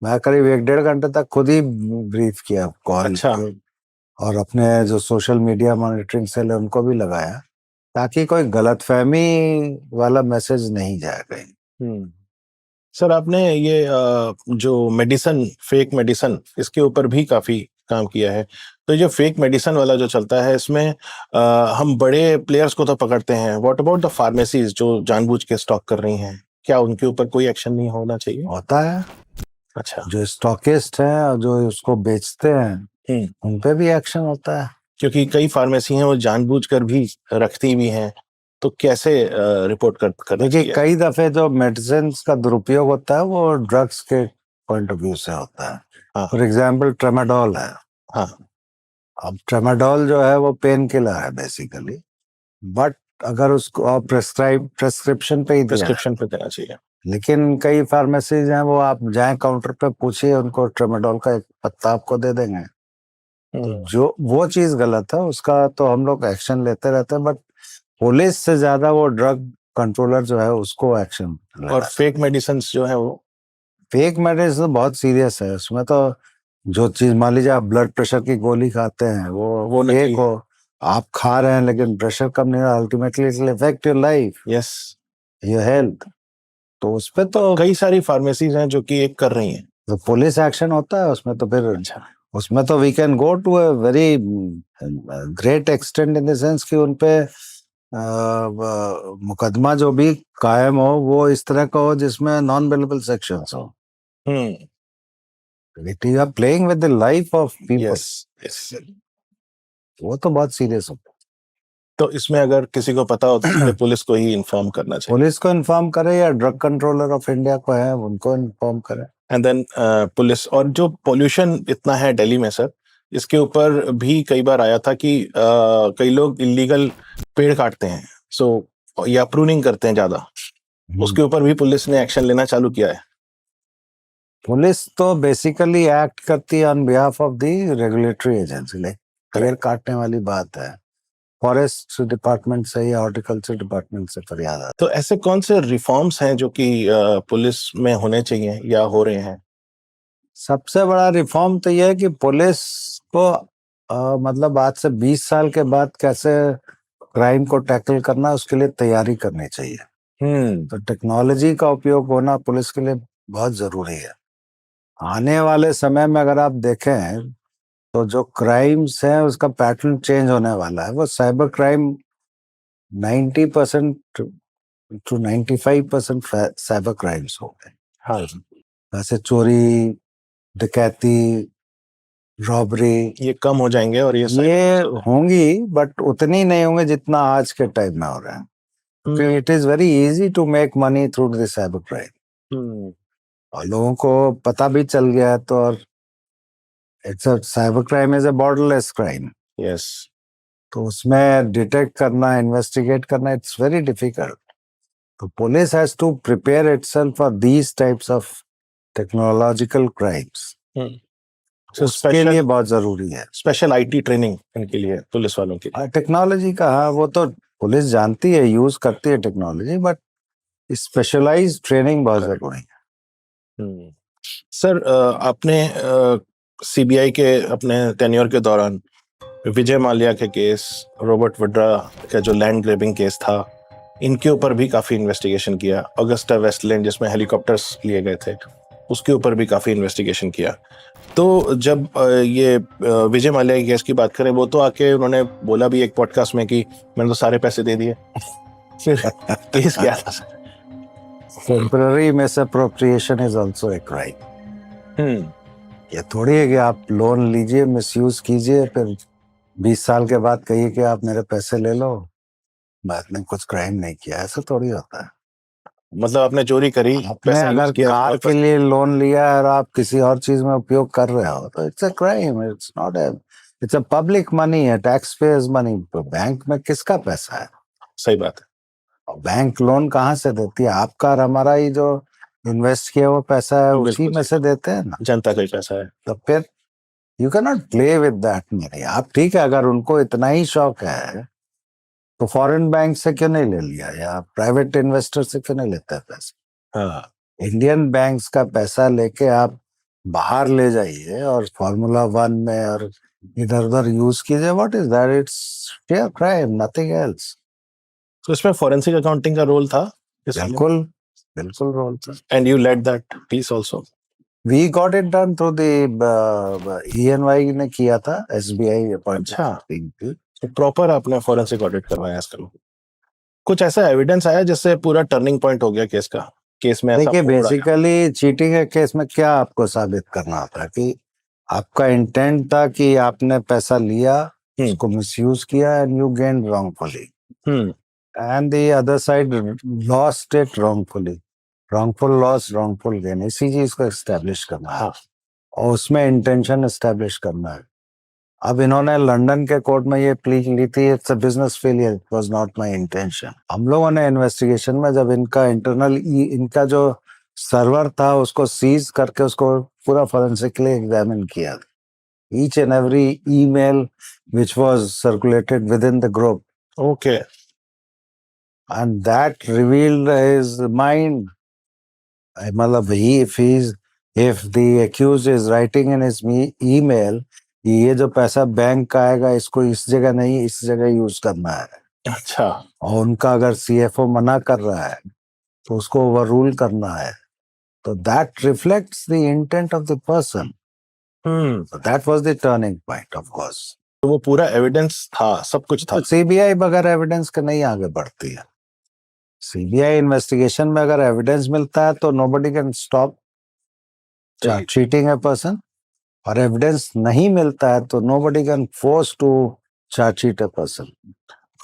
मैं करीब 1-1.5 घंटे तक खुद ही ब्रीफ किया कॉल। अच्छा। और अपने जो सोशल मीडिया मॉनिटरिंग सेल है उनको भी लगाया, ताकि कोई गलतफहमी वाला मैसेज नहीं जाए कहीं। सर आपने ये जो मेडिसन, फेक मेडिसन, इसके ऊपर भी काफी काम किया है। तो ये जो फेक मेडिसन वाला जो चलता है इसमें हम बड़े प्लेयर्स को तो पकड़ते हैं, व्हाट अबाउट द फार्मेसीज जो जानबूझ के स्टॉक कर रही हैं, क्या उनके ऊपर कोई एक्शन नहीं होना चाहिए? होता है। अच्छा। जो स्टॉकिस्ट हैं और जो उसको बेचते हैं उन पे भी एक्शन होता है। क्योंकि कई फार्मेसी हैं वो जानबूझकर भी रखती भी हैं, तो कैसे रिपोर्ट कर देखिए, कई दफे जो मेडिसिन का दुरुपयोग होता है वो ड्रग्स के पॉइंट ऑफ व्यू से होता है। हाँ। फॉर एग्जाम्पल ट्रेमाडोल है। हाँ। अब ट्रेमाडोल जो है वो पेन किलर है बेसिकली, बट अगर उसको आप प्रेस्क्रिप्शन पे ही दिया है। प्रिस्क्रिप्शन पे देना चाहिए। लेकिन कई फार्मेसीज हैं वो आप जाएं काउंटर पे पूछिए, उनको ट्रेमाडोल का एक पत्ता आपको दे देंगे। तो जो वो चीज गलत है उसका तो हम लोग एक्शन लेते रहते हैं, बट पुलिस से ज्यादा वो ड्रग कंट्रोलर जो है उसको एक्शन। और फेक मेडिसिन जो है वो फेक मेडिसिन बहुत सीरियस है, उसमें तो जो चीज मान लीजिए आप ब्लड प्रेशर की गोली खाते हैं वो नकली एक हो, आप खा रहे हैं लेकिन प्रेशर कम नहीं रहा, ultimately it will affect your life, yes, your health. तो उस पे तो कई सारी फार्मेसीज हैं जो कि एक कर रही हैं। तो पुलिस एक्शन होता है उसमें, तो फिर अच्छा, उसमें तो we can go to a very great extent in the sense कि उनपे मुकदमा जो भी कायम हो वो इस तरह का हो जिसमें नॉन बेलेबल सेक्शंस हो। You are playing with the life of people, yes, yes. वो तो बहुत सीरियस होता है। तो इसमें अगर किसी को पता हो तो सीधे पुलिस को ही इन्फॉर्म करना चाहिए। पुलिस को इन्फॉर्म करे या ड्रग कंट्रोलर ऑफ इंडिया को है उनको इन्फॉर्म करे। एंड देन पुलिस, और जो पोल्यूशन इतना है दिल्ली में सर, इसके ऊपर भी कई बार आया था कि कई लोग इलीगल पेड़ काटते हैं, सो या प्रूनिंग करते हैं ज्यादा, उसके ऊपर भी पुलिस ने एक्शन लेना चालू किया है। पुलिस तो बेसिकली एक्ट करती है on behalf of the regulatory agency, like पेड़ काटने वाली बात है फॉरेस्ट डिपार्टमेंट से या हॉर्टिकल्चर डिपार्टमेंट से फरियाद आती तो ऐसे कौन से रिफॉर्म्स हैं जो कि पुलिस में होने चाहिए या हो रहे हैं? सबसे बड़ा रिफॉर्म तो यह है कि पुलिस को मतलब आज से 20 साल के बाद कैसे क्राइम को टैकल करना उसके लिए तैयारी करनी चाहिए। तो टेक्नोलॉजी का उपयोग होना पुलिस के लिए बहुत जरूरी है। आने वाले समय में अगर आप देखें तो जो क्राइम्स हैं उसका पैटर्न चेंज होने वाला है। वो cyber crime 90% to 95% cyber crimes हो गए। हाँ, वैसे चोरी, डकैती, रॉबरी ये कम हो जाएंगे और ये होंगी, बट उतनी नहीं होंगे जितना आज के टाइम में हो रहा है, क्योंकि it is very easy to make money through this cyber crime और लोगों को पता भी चल गया है। तो और it's a cyber crime is a borderless crime. Yes, तो उसमें डिटेक्ट करना, इन्वेस्टिगेट करना, इट्स वेरी डिफिकल्ट। तो police has to prepare itself for these types of technological crimes. उसके लिए बहुत जरूरी है स्पेशल आईटी ट्रेनिंग इनके लिए, पुलिस वालों के लिए। टेक्नोलॉजी का। हाँ, वो तो पुलिस जानती है, यूज करती है टेक्नोलॉजी, बट स्पेशलाइज्ड ट्रेनिंग बहुत जरूरी है। सर, आपने सीबीआई के अपने टेन्योर के दौरान विजय माल्या के केस, रॉबर्ट वड्रा का जो लैंड ग्रैबिंग केस था, इनके ऊपर भी काफी इन्वेस्टिगेशन किया। अगस्टा वेस्टलैंड जिसमें हेलीकॉप्टर्स लिए गए थे, उसके ऊपर भी काफी इन्वेस्टिगेशन किया। तो जब ये विजय माल्या के केस की बात करें, वो तो आके उन्होंने बोला भी एक पॉडकास्ट में कि मैंने तो सारे पैसे दे दिए। फिर केस क्या था sir? Temporary misappropriation is also a crime. ये थोड़ी है कि आप लोन लीजिए, मिसयूज कीजिए, फिर 20 साल के बाद कहिए कि आप मेरे पैसे ले लो, मैंने कुछ क्राइम नहीं किया। ऐसा थोड़ी होता है। मतलब आपने चोरी करी, आपने अगर कार के लिए लोन लिया और आप किसी और चीज में उपयोग कर रहे हो तो it's a crime. It's not a, it's a public money है, टैक्स पेयर्स मनी। तो बैंक में किसका पैसा है? सही बात है। और बैंक लोन कहाँ से देती है? आपका और हमारा ही जो इन्वेस्ट किया वो पैसा है, उसी में से देते हैं ना, जनता का ही पैसा है। तो फिर you can not play with that money. आप ठीक है, अगर उनको इतना ही शौक है तो फॉरेन बैंक से क्यों नहीं ले लिया, या प्राइवेट इन्वेस्टर से क्यों नहीं लेते पैसे? हाँ, इंडियन बैंक्स का पैसा लेके आप बाहर ले जाइए और फॉर्मूला 1 में और इधर उधर यूज कीजिए। What is that? Its share crime, nothing else. तो इसमें फोरेंसिक अकाउंटिंग का रोल था? बिल्कुल बिल्कुल रोल था। And you led that piece also? We got it done through the ENY ने किया था, SBI अपॉइंट। अच्छा, तो प्रॉपर आपने फोरेंसिक ऑडिट करवाया इसका? कुछ ऐसा एविडेंस आया जिससे पूरा टर्निंग पॉइंट हो गया केस का? केस में ऐसा देखिए, बेसिकली चीटिंग के केस में क्या आपको साबित करना होता है कि आपका इंटेंट था कि आपने पैसा लिया, उसको मिसयूज किया and you gain wrongfully, and the other side lost it wrongfully. Wrongful loss, wrongful gain, इसी चीज को एस्टेब्लिश करना है और उसमें इंटेंशन एस्टेब्लिश करना है। अब इन्होंने लंदन के कोर्ट में ये प्ली ली थी, it's a business failure, it was not my intention. हम लोगों ने इन्वेस्टिगेशन में जब इनका इंटरनल इनका जो सर्वर था उसको सीज करके उसको पूरा फोरेंसिकली एग्जामिन किया, each and every email which was circulated with in the group, okay, and that revealed his mind. मतलब he, if he's if the accused is writing in his email ये जो पैसा bank का आएगा इसको इस जगह नहीं इस जगह यूज करना है अच्छा और उनका अगर सीएफओ मना कर रहा है तो उसको ओवररूल करना है तो that reflects the intent of the person that was the turning point of course तो वो पूरा एविडेंस था सब कुछ था सीबीआई बगैर एविडेंस के नहीं आगे बढ़ती है सीबीआई इन्वेस्टिगेशन में अगर एविडेंस मिलता है तो nobody can stop cheating a person और एविडेंस नहीं मिलता है तो nobody can force to charge cheat a person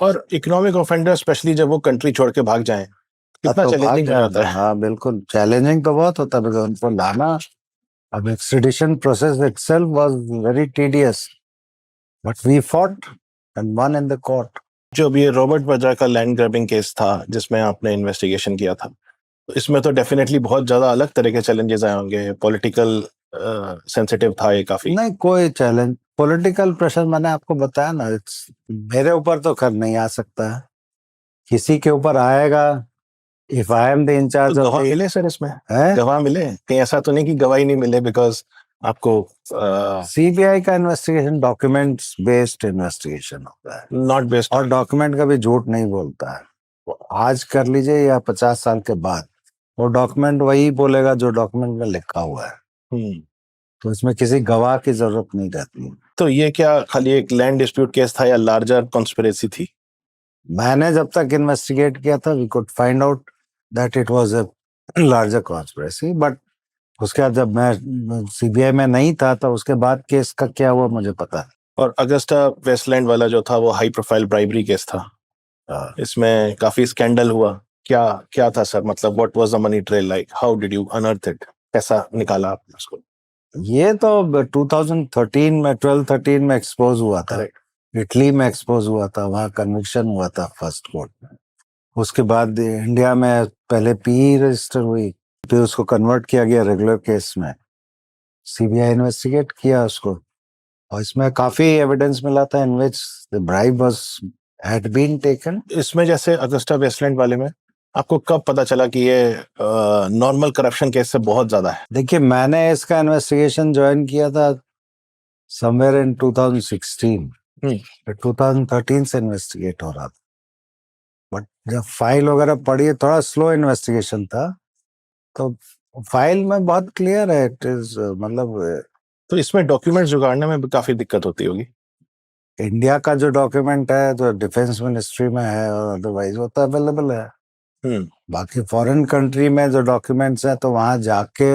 और इकोनॉमिक ऑफेंडर स्पेशली जब वो कंट्री छोड़ के भाग जाएं कितना चैलेंजिंग हो जाता है हाँ बिल्कुल चैलेंजिंग तो बहुत होता है because उनको लाना अब extradition process itself was very tedious but we fought and won in the court जो अभी रॉबर्ट वड्रा का लैंड ग्रैबिंग केस था जिसमें आपने इन्वेस्टिगेशन किया था तो इसमें तो डेफिनेटली बहुत ज्यादा अलग तरह के चैलेंजेस आए होंगे पॉलिटिकल सेंसिटिव था ये काफी नहीं कोई चैलेंज पॉलिटिकल प्रेशर मैंने आपको बताया ना मेरे ऊपर तो खैर नहीं आ सकता है किसी के ऊपर आएगा if I am the in charge तो गवाह मिले सर इसमें गवाह मिले कहीं ऐसा तो नहीं कि गवाही नहीं मिले बिकॉज आपको सीबीआई का इन्वेस्टिगेशन डॉक्यूमेंट्स बेस्ड इन्वेस्टिगेशन होता है नॉट बेस्ड और डॉक्यूमेंट कभी झूठ नहीं बोलता है आज कर लीजिए या 50 साल के बाद वो डॉक्यूमेंट वही बोलेगा जो डॉक्यूमेंट में लिखा हुआ है तो इसमें किसी गवाह की जरूरत नहीं रहती तो ये क्या खाली एक लैंड डिस्प्यूट केस था या लार्जर कॉन्स्पिरेसी थी मैंने जब तक इन्वेस्टिगेट किया था we could find out that it was a larger conspiracy but उसके बाद जब मैं सीबीआई में नहीं था तो उसके बाद केस का क्या हुआ मुझे पता है और अगस्टा वेस्टलैंड वाला जो था वो हाई प्रोफाइल ब्राइबरी केस था इसमें काफी स्कैंडल हुआ क्या क्या था सर मतलब what was the money trail like how did you unearth it कैसा निकाला आपने उसको ये तो 2013 में 12-13 में एक्सपोज हुआ था इटली में एक्सपोज हुआ था वहाँ कन्विक्शन हुआ था फर्स्ट कोर्ट में उसके बाद इंडिया में पहले पी रजिस्टर हुई फिर उसको कन्वर्ट किया गया रेगुलर केस में सीबीआई इन्वेस्टिगेट किया उसको और इसमें काफी एविडेंस मिला था in which the bribe was had been taken इसमें जैसे अगस्टा वेस्टलैंड वाले में आपको कब पता चला कि ये नॉर्मल करप्शन केस से बहुत ज्यादा है देखिए मैंने इसका इन्वेस्टिगेशन ज्वाइन किया था समवेयर इन 2016 2013 से इन्वेस्टिगेट हो रहा था बट जब फाइल वगैरह पढ़ी थोड़ा स्लो इन्वेस्टिगेशन था तो फाइल में बहुत क्लियर है इट इज मतलब तो इसमें डॉक्यूमेंट जुगाड़ने में भी काफी दिक्कत होती होगी इंडिया का जो डॉक्यूमेंट है जो डिफेंस मिनिस्ट्री में है और अदरवाइज वो तो अवेलेबल है बाकी फॉरेन कंट्री में जो डॉक्यूमेंट्स हैं तो वहां जाके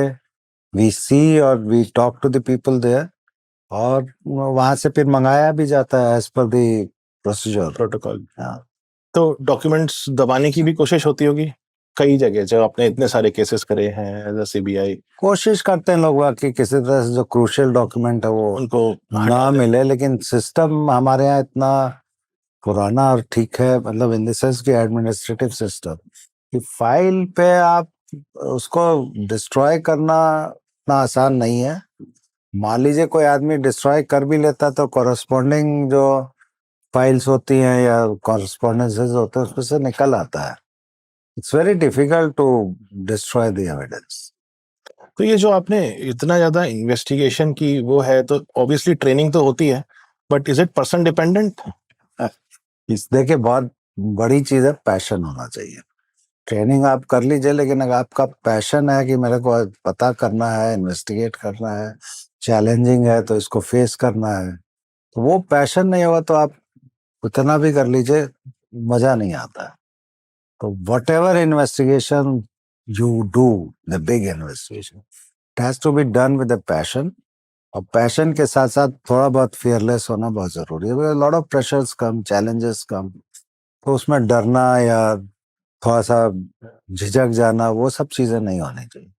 वी सी और we talk to the people there और वहां से फिर मंगाया भी जाता है as per the procedure protocol तो डॉक्यूमेंट्स दबाने की भी कोशिश होती होगी कई जगह जब आपने इतने सारे केसेस करे हैं एज अ सीबीआई कोशिश करते हैं लोग कि किसी तरह से जो क्रूशियल डॉक्यूमेंट है वो उनको ना मिले लेकिन सिस्टम हमारे यहाँ इतना पुराना और ठीक है मतलब इन द सेंस की एडमिनिस्ट्रेटिव सिस्टम कि फाइल पे आप उसको डिस्ट्रॉय करना इतना आसान नहीं है मान लीजिए कोई आदमी डिस्ट्रॉय कर भी लेता तो कॉरेस्पॉन्डिंग जो फाइल्स होती हैं या कॉरेस्पॉन्डेंसेस होते हैं उसमें से निकल आता है it's very difficult to destroy the evidence तो ये जो आपने इतना ज्यादा इन्वेस्टिगेशन की वो है तो ऑब्वियसली ट्रेनिंग तो होती है but is it person dependent इस देखिए बहुत बड़ी चीज है पैशन होना चाहिए ट्रेनिंग आप कर लीजिए लेकिन अगर आपका पैशन है कि मेरे को पता करना है इन्वेस्टिगेट करना है चैलेंजिंग है तो इसको फेस करना है तो वो पैशन नहीं होगा तो आप उतना भी कर लीजिए मजा नहीं आता है तो whatever investigation you do the big investigation it has to be done with a passion और पैशन के साथ साथ थोड़ा बहुत फियरलेस होना बहुत जरूरी है lot of pressures come challenges come तो उसमें डरना या थोड़ा सा झिझक जाना वो सब चीजें नहीं होनी चाहिए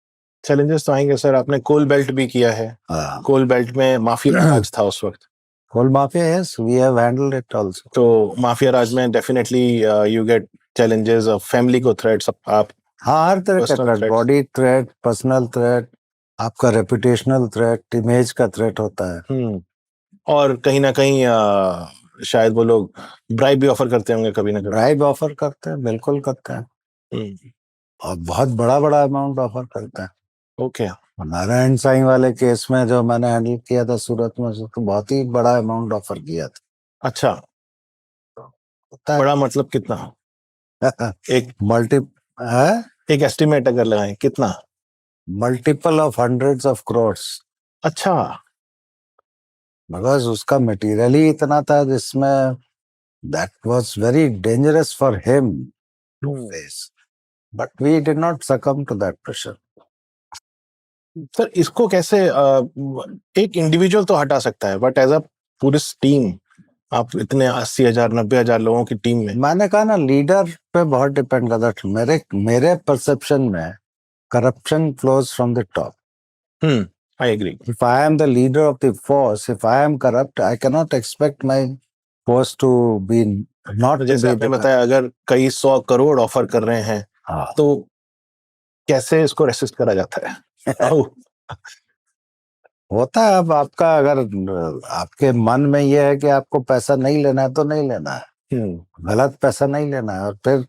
चैलेंजेस तो आएंगे सर आपने कोल बेल्ट भी किया है कोल बेल्ट में माफिया राज था उस वक्त coal mafia yes we have handled it also तो माफिया राज में definitely you get challenges of family को थ्रेट्स आप हाँ हर तरह का threat body threat personal threat आपका रेपुटेशनल थ्रेट इमेज का थ्रेट होता है और कहीं ना कहीं शायद वो लोग ब्राइब भी ऑफर करते होंगे कभी ना कभी ब्राइब ऑफर करते हैं बिल्कुल करते हैं और बहुत बड़ा बड़ा अमाउंट ऑफर करते हैं ओके नारायण साईं वाले केस में जो मैंने हैंडल किया था सूरत में, तो बहुत ही बड़ा अमाउंट ऑफर किया अच्छा, था। बड़ा मतलब कितना? एक मल्टी है, एक एस्टिमेट अगर लगाएं कितना? Multiple of hundreds of crores, अच्छा, बिकॉज उसका मटेरियल ही इतना था जिसमें that was very dangerous for him to face, but we did not succumb to that pressure. Sir इसको कैसे एक इंडिविजुअल तो हटा सकता है, बट एज अ पूरी टीम आप इतने 80,000 90,000 लोगों की टीम में। मैंने कहा ना, लीडर पे बहुत डिपेंड करता है। मेरे परसेप्शन में corruption flows from the top. I agree. If I am the leader of the force, if I am corrupt, I cannot expect my force to be not तो to जैसे be आपने the बताया अगर कई 100 crore offer कर रहे हैं हाँ। तो कैसे इसको रेसिस्ट करा जाता है? How? होता है। अब आपका अगर आपके मन में यह है कि आपको पैसा नहीं लेना है तो नहीं लेना है, गलत पैसा नहीं लेना है। और फिर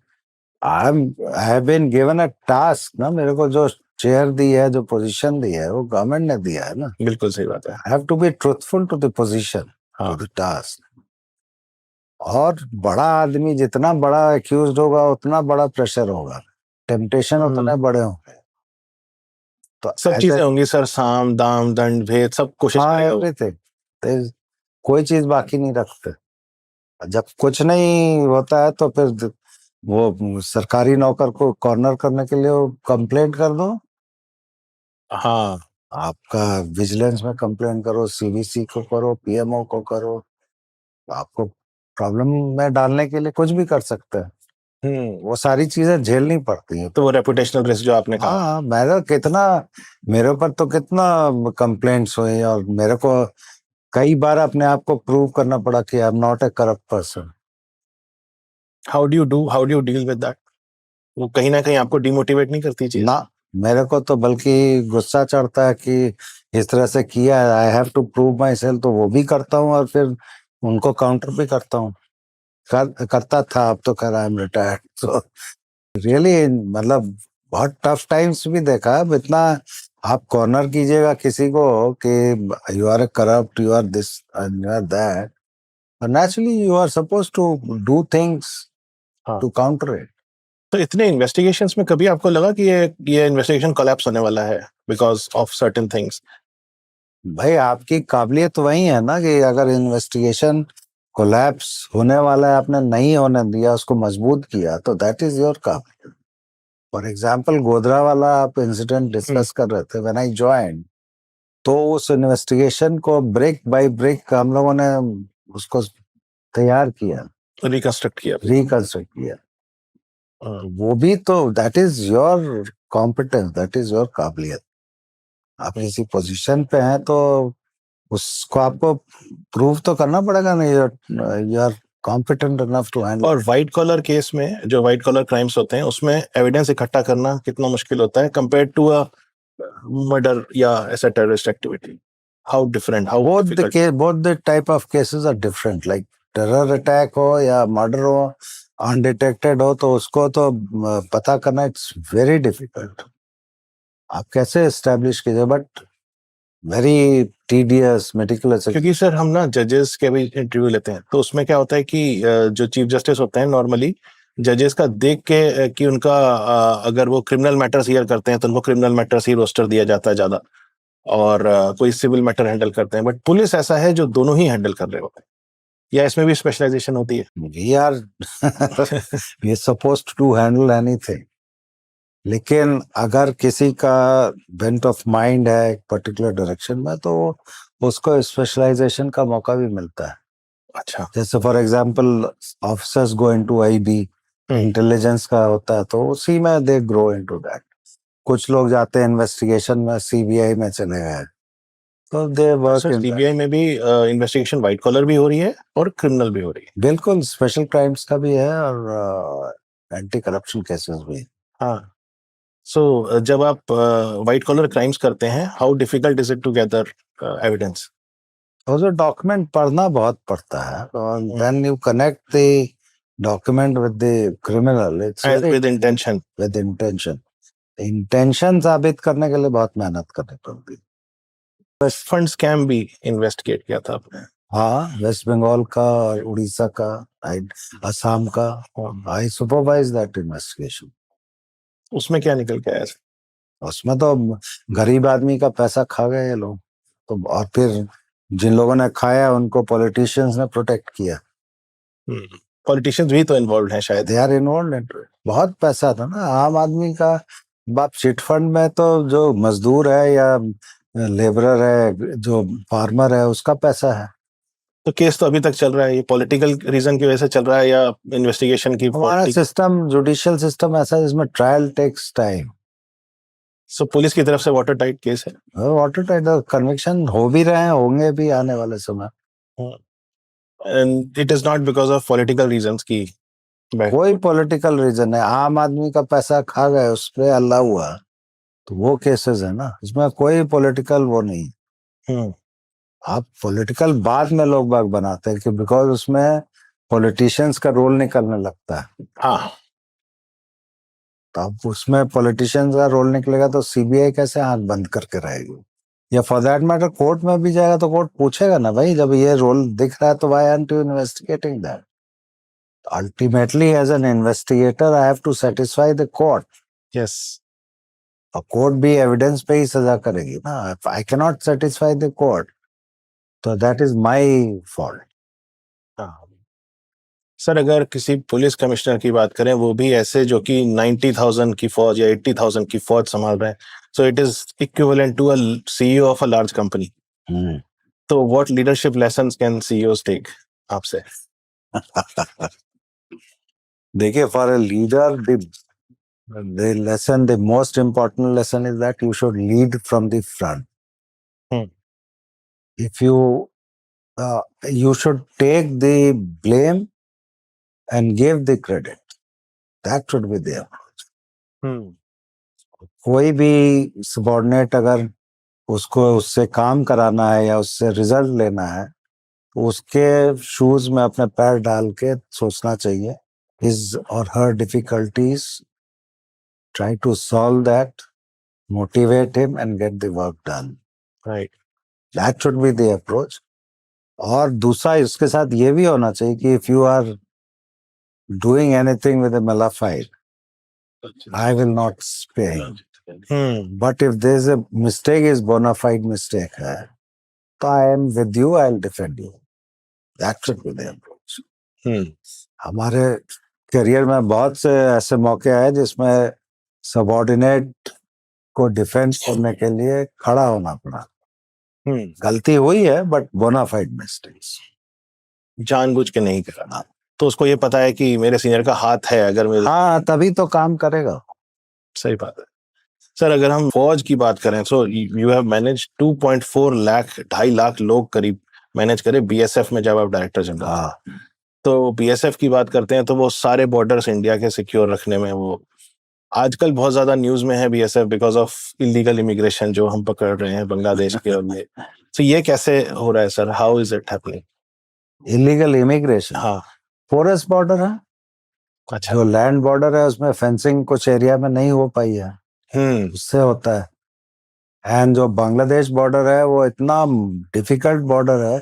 I have been given a task ना, मेरे को जो चेयर दी है, जो पोजीशन दी है, वो गवर्नमेंट ने दिया है ना। बिल्कुल सही बात है। I have to be truthful to the position, to the task. और बड़ा आदमी जितना बड़ा एक्यूज्ड होगा उतना बड़ा प्रेशर होगा, टेम्पटेशन उतने बड़े होंगे। तो सब ऐसे चीजें होंगी सर, साम दाम दंड भेद सब कोशिश हाँ, करेगा वो। एवरीथिंग, कोई चीज बाकी नहीं रखते। जब कुछ नहीं होता है तो फिर वो सरकारी नौकर को कॉर्नर करने के लिए कंप्लेंट कर दो। हाँ, आपका विजिलेंस में कंप्लेंट करो, सीबीसी को करो, पीएमओ को करो, आपको प्रॉब्लम में डालने के लिए कुछ भी कर सकते हैं। वो सारी चीजें झेलनी पड़ती हैं। तो वो रेपुटेशनल रिस्क जो आपने कहा। हाँ, मेरे ऊपर तो कितना कंप्लेंट्स हुए, और मेरे को कई बार अपने आप को प्रूव करना पड़ा कि I am not a corrupt person. How do you deal with that? वो कहीं ना कहीं आपको डिमोटिवेट नहीं करती चीज? ना, मेरे को तो बल्कि गुस्सा चढ़ता है कि इस तरह से किया है, I have to prove myself. तो वो भी करता हूँ और फिर उनको काउंटर भी करता हूँ। करता था, अब तो खैर आई एम रिटायर्ड। तो रियली मतलब बहुत टफ टाइम्स भी देखा है। अब इतना आप कॉर्नर कीजिएगा किसी को कि you are a corrupt, you are this and you are that, naturally you are suppose to do things to counter it. तो इतने इन्वेस्टिगेशंस में कभी आपको लगा कि ये इन्वेस्टिगेशन कोलैप्स होने वाला है बिकॉज ऑफ सर्टेन थिंग्स? भाई, आपकी काबिलियत वही है ना कि अगर इन्वेस्टिगेशन कोलैप्स होने वाला है, आपने नहीं होने दिया, उसको मजबूत किया, तो दैट इज योर काबिलियत। फॉर एग्जाम्पल, गोधरा वाला आप इंसिडेंट डिस्कस कर रहे थे, व्हेन आई ज्वाइंड, तो उस इन्वेस्टिगेशन को ब्रेक बाय ब्रेक हम लोगों ने उसको तैयार किया, रिकंस्ट्रक्ट किया। वो भी तो that is your competence, that is your काबिलियत। आप किसी पोजीशन पे हैं तो उसको आपको प्रूव तो करना पड़ेगा ना, you are competent enough to handle. और व्हाइट कॉलर केस में, जो व्हाइट कॉलर क्राइम्स होते हैं, उसमें एविडेंस इकट्ठा करना कितना मुश्किल होता है कंपेयर टू अ मर्डर या ऐसा terrorist activity? How different, how difficult? Both the type of cases are different. Like terror attack हो या मर्डर हो, अनडिटेक्टेड हो, तो उसको तो पता करना इट्स वेरी डिफिकल्ट। आप कैसे एस्टेब्लिश कीजिए, बट वेरी टीडियस, मेटिकुलस। क्योंकि सर हम ना जजेस के भी इंटरव्यू लेते हैं, तो उसमें क्या होता है कि जो चीफ जस्टिस होते हैं नॉर्मली जजेस का देख के कि उनका अगर वो क्रिमिनल मैटर्स हियर करते हैं तो उनको क्रिमिनल मैटर्स ही रोस्टर दिया जाता है ज्यादा, और कोई सिविल मैटर हैंडल करते हैं। बट पुलिस ऐसा है जो दोनों ही हैंडल कर रहे होते हैं, या इसमें भी स्पेशलाइजेशन होती है? We are we supposed to handle anything, लेकिन अगर किसी का बेंट ऑफ माइंड है एक पर्टिकुलर डायरेक्शन में, तो उसको स्पेशलाइजेशन का मौका भी मिलता है। अच्छा। जैसे for example, officers go into IB, intelligence का होता है, तो उसी में दे ग्रो इनटू दैट। कुछ लोग जाते हैं इन्वेस्टिगेशन में, सीबीआई में चले गए, तो दे वर्क इन सीबीआई में भी इन्वेस्टिगेशन व्हाइट कॉलर भी हो रही है और क्रिमिनल भी हो रही है? बिल्कुल, स्पेशल क्राइम्स का भी है और एंटी करप्शन केसेस भी। हाँ। सो जब आप व्हाइट कॉलर क्राइम्स करते हैं, how difficult is it to gather evidence? जो डॉक्यूमेंट पढ़ना बहुत पड़ता है, और then you connect the document with the criminal, it's with intention. With intention. Intention साबित करने के लिए बहुत मेहनत करनी पड़ती है। वेस्ट फंड स्कैम भी इन्वेस्टिगेट किया था आपने। हाँ, वेस्ट बंगाल का और उड़ीसा का, असम का, आई सुपरवाइज दैट इन्वेस्टिगेशन। उसमें क्या निकल के आया? उसमें तो गरीब आदमी का पैसा खा गए ये लोग, तो और फिर जिन लोगों ने खाया उनको पॉलिटिशियंस ने प्रोटेक्ट किया। पॉलिटिशियंस भी तो इन्वॉल्व हैं शायद। दे आर इन्वॉल्व इन, बहुत पैसा था ना आम आदमी का। बाप चिट फंड में तो जो मजदूर है या लेबरर है, जो फार्मर है, उसका पैसा है। तो केस तो अभी तक चल रहा है, ये पॉलिटिकल रीजन की वजह से चल रहा है या इन्वेस्टिगेशन की? हमारा सिस्टम, जुडिशियल सिस्टम ऐसा है जिसमें ट्रायल टेक्स टाइम। सो पुलिस की तरफ से वाटर टाइट केस है। वाटर टाइट कन्विक्शन हो भी रहे हैं, होंगे भी आने वाले समय। And it is not because of political reasons की कोई पॉलिटिकल रीजन है, आम आदमी का पैसा खा गए, उस पे अल्लाह हुआ, तो वो केसेस है ना, इसमें कोई पॉलिटिकल वो नहीं। आप पॉलिटिकल बाद में लोग बाग बनाते हैं कि बिकॉज उसमें पॉलिटिशियंस का रोल निकलने लगता है। हाँ, तो अब उसमें पॉलिटिशियंस का रोल निकलेगा तो सीबीआई कैसे आंख बंद करके रहेगी? या फॉर दैट मैटर कोर्ट में भी जाएगा तो कोर्ट पूछेगा ना, भाई जब ये रोल दिख रहा है तो why aren't you investigating that? Ultimately, as an investigator, I have to satisfy the court. Yes. और कोर्ट भी एविडेंस पे ही सजा करेगी ना। If I cannot satisfy the court, तो that is my fault. Sir, अगर किसी पुलिस कमिश्नर की बात करें, वो भी ऐसे जो कि 90,000 की फौज या 80,000 की फौज संभाल रहे हैं, so it is equivalent to a CEO of a large company. तो what leadership lessons can CEOs take आपसे? देखिए, for a leader the lesson, the most important lesson is that you should lead from the front. If you should take the blame and give the credit. That should be the approach. कोई भी subordinate अगर उसको उससे काम कराना है या उससे रिजल्ट लेना है, तो उसके शूज में अपने पैर डाल के सोचना चाहिए, his or her difficulties, try to solve that, motivate him and get the work done. Right. That should be the approach. और दूसरा इसके साथ ये भी होना चाहिए कि if you are doing anything with a malafide, I will not spare you. But if there is a mistake, is bona fide mistake है, तो I am with you, I will defend you. That should be the approach. हमारे career में बहुत से ऐसे मौके आए जिसमें सबॉर्डिनेट को डिफेंस करने के लिए खड़ा होना पड़ा। गलती हुई है बट बोना फाइड मिस्टेक्स, जानबूझ के नहीं करना। तो उसको ये पता है कि मेरे सीनियर का हाथ है, अगर मेरे, हाँ, तभी तो काम करेगा। सही बात है। सर, अगर हम फौज की बात करें, so you have manage 2.4 lakh, 2.5 lakh लोग करीब मैनेज करे बीएसएफ में जब आप डायरेक्टर जनरल। हाँ, तो बीएसएफ की बात करते हैं तो वो सारे बॉर्डर्स इंडिया के सिक्योर रखने में, वो आजकल बहुत ज्यादा न्यूज में है BSF because of illegal immigration जो हम पकड़ रहे हैं बांग्लादेश के। और ये कैसे हो रहा है sir? How is it happening? Illegal immigration, हाँ, फॉरेस्ट बॉर्डर है। अच्छा, जो लैंड बॉर्डर है उसमें फेंसिंग कुछ एरिया में नहीं हो पाई है, उससे होता है। एंड जो बांग्लादेश बॉर्डर है वो इतना डिफिकल्ट बॉर्डर है,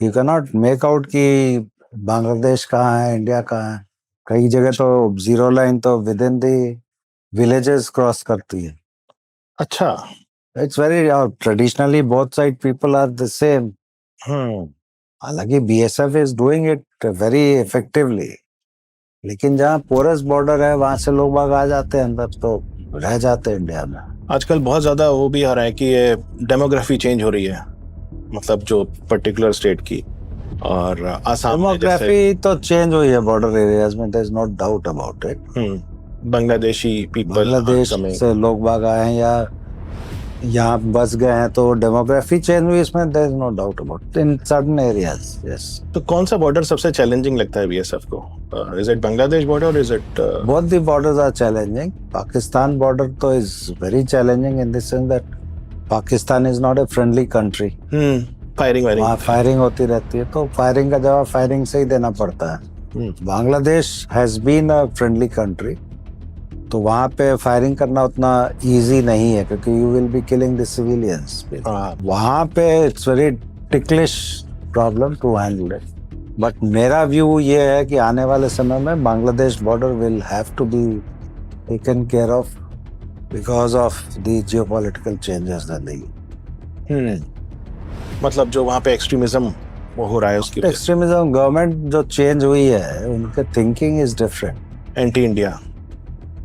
you can not make out कि बांग्लादेश कहाँ है, इंडिया कहाँ है। कई जगह तो जीरो लाइन तो within the villages cross करती है। अच्छा, it's very, traditionally both side people are the same. हालांकि BSF is doing it very effectively, लेकिन जहाँ पोरस बॉर्डर है वहां से लोग बाग आ जाते हैं अंदर, तो रह जाते हैं इंडिया में। आजकल बहुत ज्यादा वो भी आ रहा है कि ये डेमोग्राफी चेंज हो रही है, मतलब जो पर्टिकुलर स्टेट की, और आसाम में जैसे डेमोग्राफी तो चेंज हुई है बॉर्डर एरियाज में, there is no doubt about it. Bangladeshi people, Bangladesh से लोग बाग आए हैं या यहाँ बस गए हैं, तो डेमोग्राफी चेंज हुई इसमें, there is no doubt about in certain areas. Yes. तो कौन सा बॉर्डर सबसे चैलेंजिंग लगता है बीएसएफ को? इज इट बांग्लादेश बॉर्डर और is it both the borders are challenging. Pakistan border तो is very challenging in the sense that Pakistan is not a friendly country. Firing वहाँ फायरिंग होती रहती है, तो फायरिंग का जवाब फायरिंग से ही देना पड़ता है। Bangladesh has been a friendly country, तो वहाँ पे फायरिंग करना उतना इजी नहीं है क्योंकि you will be killing the civilians. वहाँ पे it's very ticklish problem to handle it. But मेरा व्यू ये है कि आने वाले समय में Bangladesh border will have to be taken care of because of the geopolitical changes that they. मतलब जो वहाँ पे एक्सट्रीमिज्म वो हो रहा है उसकी एक्सट्रीमिज्म गवर्नमेंट जो चेंज हुई है उनका thinking is different. Anti India,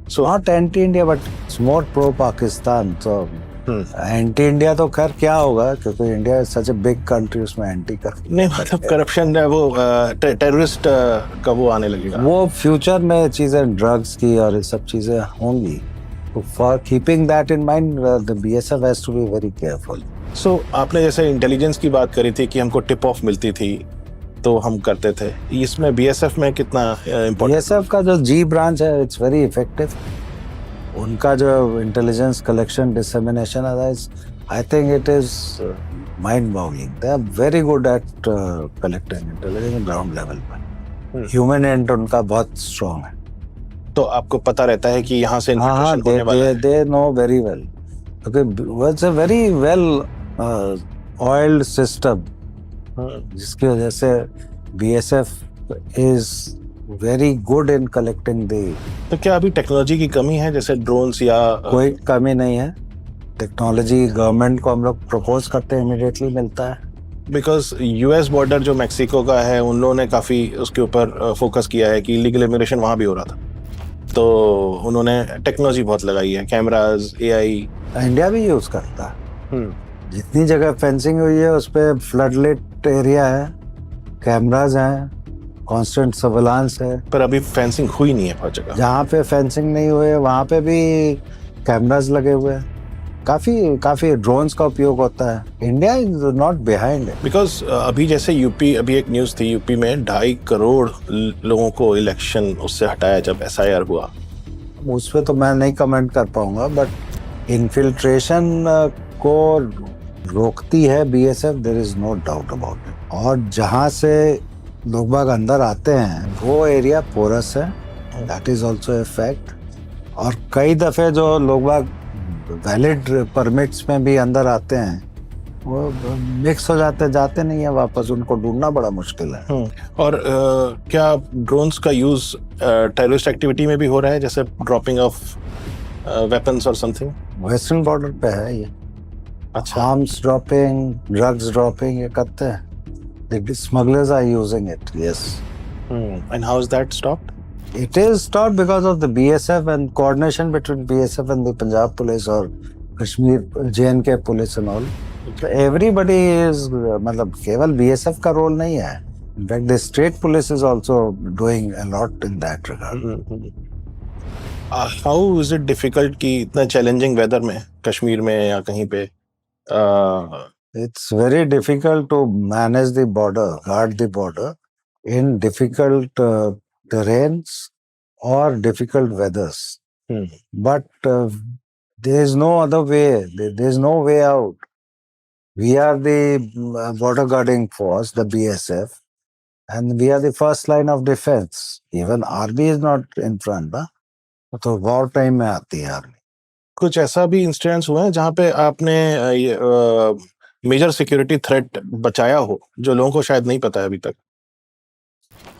so not anti India but it's more pro Pakistan. तो एंटी इंडिया तो खैर क्या होगा क्योंकि India is such a big country, उसमें एंटी कर नहीं मतलब करप्शन है वो टेररिस्ट का वो आने लगेगा। वो फ्यूचर में चीजें ड्रग्स की और ये सब चीजें होंगी। तो for keeping that in mind the BSF has to be very careful. So आपने जैसे इंटेलिजेंस की बात करी थी कि हमको टिप ऑफ मिलती थी तो हम करते थे, इसमें बीएसएफ में कितना इम्पोर्टेंट? बीएसएफ का जो जी ब्रांच है इट्स वेरी इफेक्टिव। उनका जो intelligence collection dissemination I think it is mind boggling. They are very good at collecting intelligence ground level पर। ह्यूमन एंड उनका बहुत स्ट्रॉन्ग है। तो आपको पता रहता है कि यहाँ से हाँ infiltration होने वाला है। दे नो वेरी वेल क्योंकि it's a very well oiled system जिसकी वजह से BSF is very good in collecting the. तो क्या अभी टेक्नोलॉजी की कमी है जैसे ड्रोन्स या कोई कमी नहीं है। टेक्नोलॉजी गवर्नमेंट को हम लोग प्रपोज करते हैं, इमीडिएटली मिलता है। बिकॉज यूएस बॉर्डर जो मैक्सिको का है उन लोगों ने काफ़ी उसके ऊपर फोकस किया है कि इलीगल इमिग्रेशन वहाँ भी हो रहा था, तो उन्होंने टेक्नोलॉजी बहुत लगाई है, कैमराज, एआई। इंडिया भी यूज करता है। जितनी जगह फेंसिंग हुई है उस पर फ्लडलिट एरिया है, कैमराज हैं, कांस्टेंट सर्विलांस है। पर अभी फेंसिंग हुई नहीं है बहुत जगह। जहाँ पे फेंसिंग नहीं हुए वहाँ पे भी कैमराज लगे हुए हैं। काफी ड्रोन्स का उपयोग होता है। India is not behind it. Because अभी जैसे यूपी, अभी एक न्यूज़ थी यूपी में 2.5 करोड़ लोगों को इलेक्शन उससे हटाया जब एसआईआर हुआ। उस पर तो मैं नहीं कमेंट कर पाऊंगा बट इन्फिल्ट्रेशन को रोकती है BSF, there is no doubt about it. और जहाँ से लोग बाग अंदर आते हैं वो एरिया पोरस है, that is also a fact. और कई दफे जो लोग बाग वैलिड परमिट्स में भी अंदर आते हैं वो मिक्स हो जाते नहीं है वापस, उनको ढूंढना बड़ा मुश्किल है। और क्या ड्रोन्स का यूज टेररिस्ट एक्टिविटी में भी हो रहा है जैसे ड्रॉपिंग ऑफ वेपन्स और समथिंग? वेस्टर्न बॉर्डर पे है ये। अच्छा, आर्म्स ड्रॉपिंग, ड्रग्स ड्रॉपिंग ये करते हैं। The smugglers are using it, yes. And how is that stopped? It is stopped because of the BSF and coordination between BSF and the Punjab police or Kashmir, J&K police and all. So everybody is, मतलब केवल BSF का role नहीं है. In fact, the state police is also doing a lot in that regard. How is it difficult कि इतना challenging weather में कश्मीर में या कहीं पे It's very difficult to manage the border, guard the border in difficult terrains or difficult weathers. But there is no other way. There is no way out. We are the border guarding force, the BSF, and we are the first line of defense. Even army is not in front. तो war time में आती है army. कुछ ऐसा भी incidents हुए हैं जहाँ पे आपने मेजर सिक्योरिटी थ्रेट बचाया हो जो लोगों को शायद नहीं पता है अभी तक?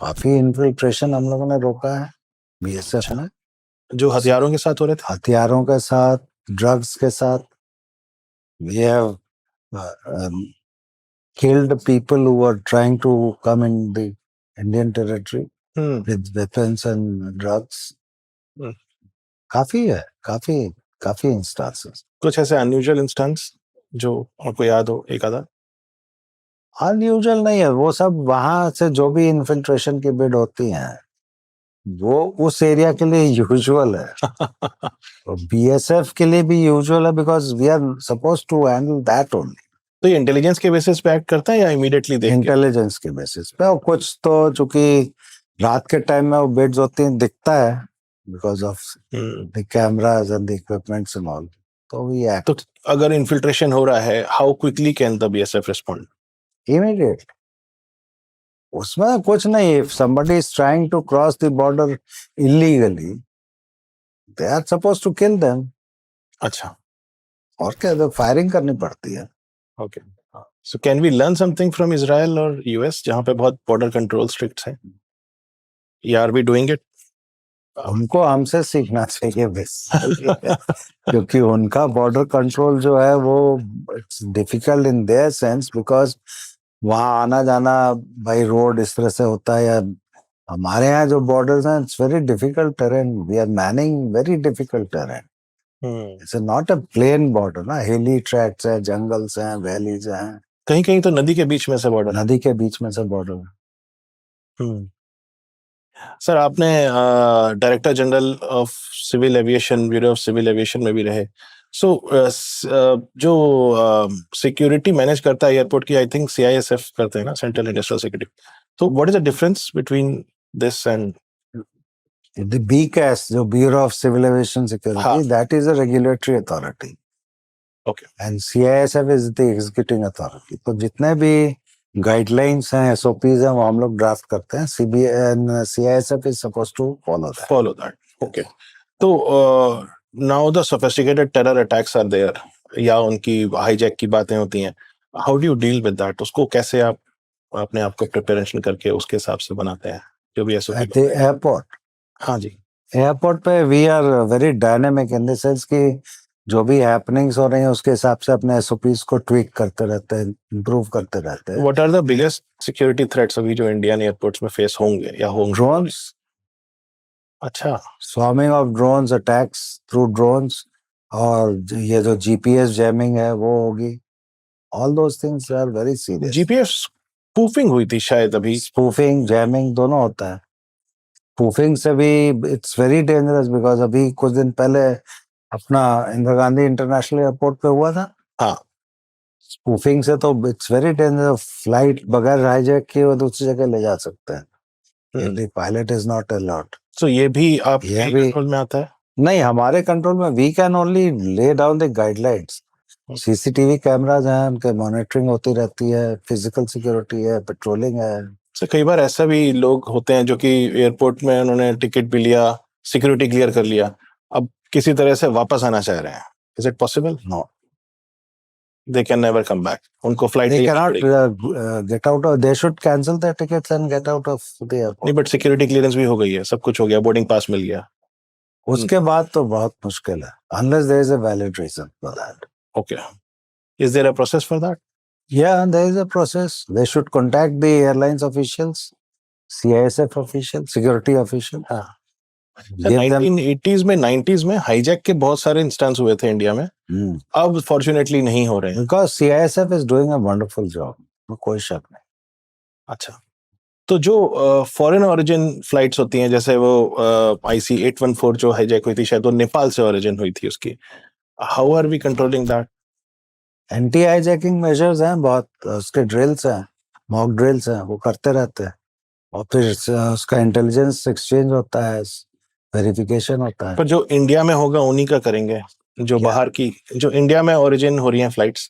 काफी इन्फिल्ट्रेशन हम लोगों ने रोका है बीएसएफ ने, जो हथियारों के साथ हो रहे थे। हथियारों के साथ, ड्रग्स के साथ। We have killed people who were trying to come in the Indian territory with weapons and drugs. काफी है, काफी इंस्टांसेस। कुछ ऐसे अनयूजुअल इंस्टेंस जो आपको याद हो एक आधा? अनयूजुअल नहीं है, वो सब वहां से जो भी इन्फिल्ट्रेशन की बिड होती हैं वो उस एरिया के लिए यूजुअल है। बीएसएफ के लिए भी यूजुअल है because we are suppose to handle that only. तो ये इंटेलिजेंस के बेसिस पे एक्ट करता है या इमीडिएटली देख के? इंटेलिजेंस के बेसिस पे। और कुछ तो चूंकि रात के टाइम में वो बिड्स होती हैं दिखता है because of the cameras and the equipments and all, तो वी एक्ट। तो अगर इन्फिल्ट्रेशन हो रहा है, how quickly can the BSF respond? Immediate. उसमें कुछ नहीं, if somebody is trying to cross the border illegally, they are suppose to kill them. अच्छा, और क्या, तो फायरिंग करनी पड़ती है। Okay. So can we learn something from Israel और यूएस जहां पे बहुत बॉर्डर कंट्रोल स्ट्रिक्ट है, या आर वी डूइंग इट? हमको हमसे सीखना चाहिए बेसिकली क्योंकि उनका बॉर्डर कंट्रोल जो है वो it's difficult in their sense, because वहाँ आना जाना बाई रोड इस तरह से होता है, या हमारे यहाँ जो बॉर्डर्स हैं it's very difficult terrain, we are manning very difficult terrain, it's not a plain border ना, हिली ट्रैक्ट्स है, जंगल्स हैं, वैलीज हैं, कहीं कहीं तो नदी के बीच में से बॉर्डर है। नदी के बीच में से बॉर्डर है। सर, आपने director general of civil aviation, bureau of civil aviation में भी रहे। सो जो सिक्योरिटी मैनेज करता है एयरपोर्ट की, आई थिंक सीआईएसएफ करते हैं ना, सेंट्रल इंडस्ट्रियल सिक्योरिटी। तो what is the difference between this and The BCAS, जो Bureau of Civil Aviation Security, हाँ, that is a regulatory authority. Okay. And CISF is the executing authority. तो जितने भी guidelines हैं, SOPs हैं, वो हम लोग ड्राफ्ट करते हैं। CISF is supposed to follow that. follow that? Okay. तो now the sophisticated terror attacks are there, या उनकी हाईजैक की बातें होती हैं, how do you deal with that? उसको कैसे आप अपने आप को प्रिपरेशन करके उसके हिसाब से बनाते हैं जो भी एसओपी? At the airport. हाँ जी। एयरपोर्ट पे we are very dynamic in the sense कि जो भी हैपनिंग्स हो रही हैं उसके हिसाब से अपने एसओपीज को ट्वीक करते रहते हैं, इंप्रूव करते रहते हैं। What are the biggest security threats अभी जो इंडियन एयरपोर्ट्स में फेस होंगे या होंगे? ड्रोन्स। अच्छा, swarming of drones, attacks through drones, और ये जो जीपीएस जैमिंग है वो होगी। All those things are very serious. GPS spoofing हुई थी शायद अभी। स्पूफिंग, जैमिंग दोनों होता है। स्पूफिंग से भी इट्स वेरी डेंजरस, बिकॉज अभी कुछ दिन पहले अपना इंदिरा गांधी इंटरनेशनल एयरपोर्ट पे हुआ था। हाँ, स्पूफिंग से तो इट्स वेरी डेंजरस, फ्लाइट बगैर हाईजैक किए वो दूसरी जगह ले जा सकते हैं, the pilot is not allowed. So ये भी आप ये भी कंट्रोल में आता है? नहीं, हमारे कंट्रोल में, we can only lay down the guidelines. CCTV cameras हैं, उनके मॉनिटरिंग होती रहती है, फिजिकल सिक्योरिटी है, पेट्रोलिंग है। सर, कई बार ऐसा भी लोग होते हैं जो कि एयरपोर्ट में उन्होंने टिकट भी लिया, सिक्योरिटी क्लियर कर लिया, अब किसी तरह से वापस आना चाह रहे हैं, is it possible? No, they can never come back, उनको flight they cannot get out of, they should cancel their tickets and get out of the airport. नहीं, बट सिक्योरिटी क्लियरेंस भी हो गई है, सब कुछ हो गया, बोर्डिंग पास मिल गया, उसके बाद तो बहुत मुश्किल है, unless there is a valid reason for that. Okay. Is there a process for that? Yeah, there is a process. They should contact the airlines officials, CISF official, security official. हाँ। Give them. 1980s में 90s में hijack के बहुत सारे instance हुए थे India में, अब फॉर्चुनेटली नहीं हो रहे हैं। Because CISF is doing a wonderful job. कोई शक नहीं। अच्छा, तो जो फॉरेन ओरिजिन फ्लाइट्स होती हैं, जैसे वो IC 814 जो हाईजैक हुई थी, शायद वो नेपाल से ओरिजिन हुई थी उसकी, how are we controlling that? Anti hijacking measures हैं बहुत, उसके ड्रिल्स हैं, मॉक ड्रिल्स हैं, वो करते रहते हैं, और फिर उसका इंटेलिजेंस एक्सचेंज होता है, वेरिफिकेशन होता है। पर जो इंडिया में होगा उन्हीं का करेंगे, जो बाहर की, जो इंडिया में ओरिजिन हो रही हैं फ्लाइट्स,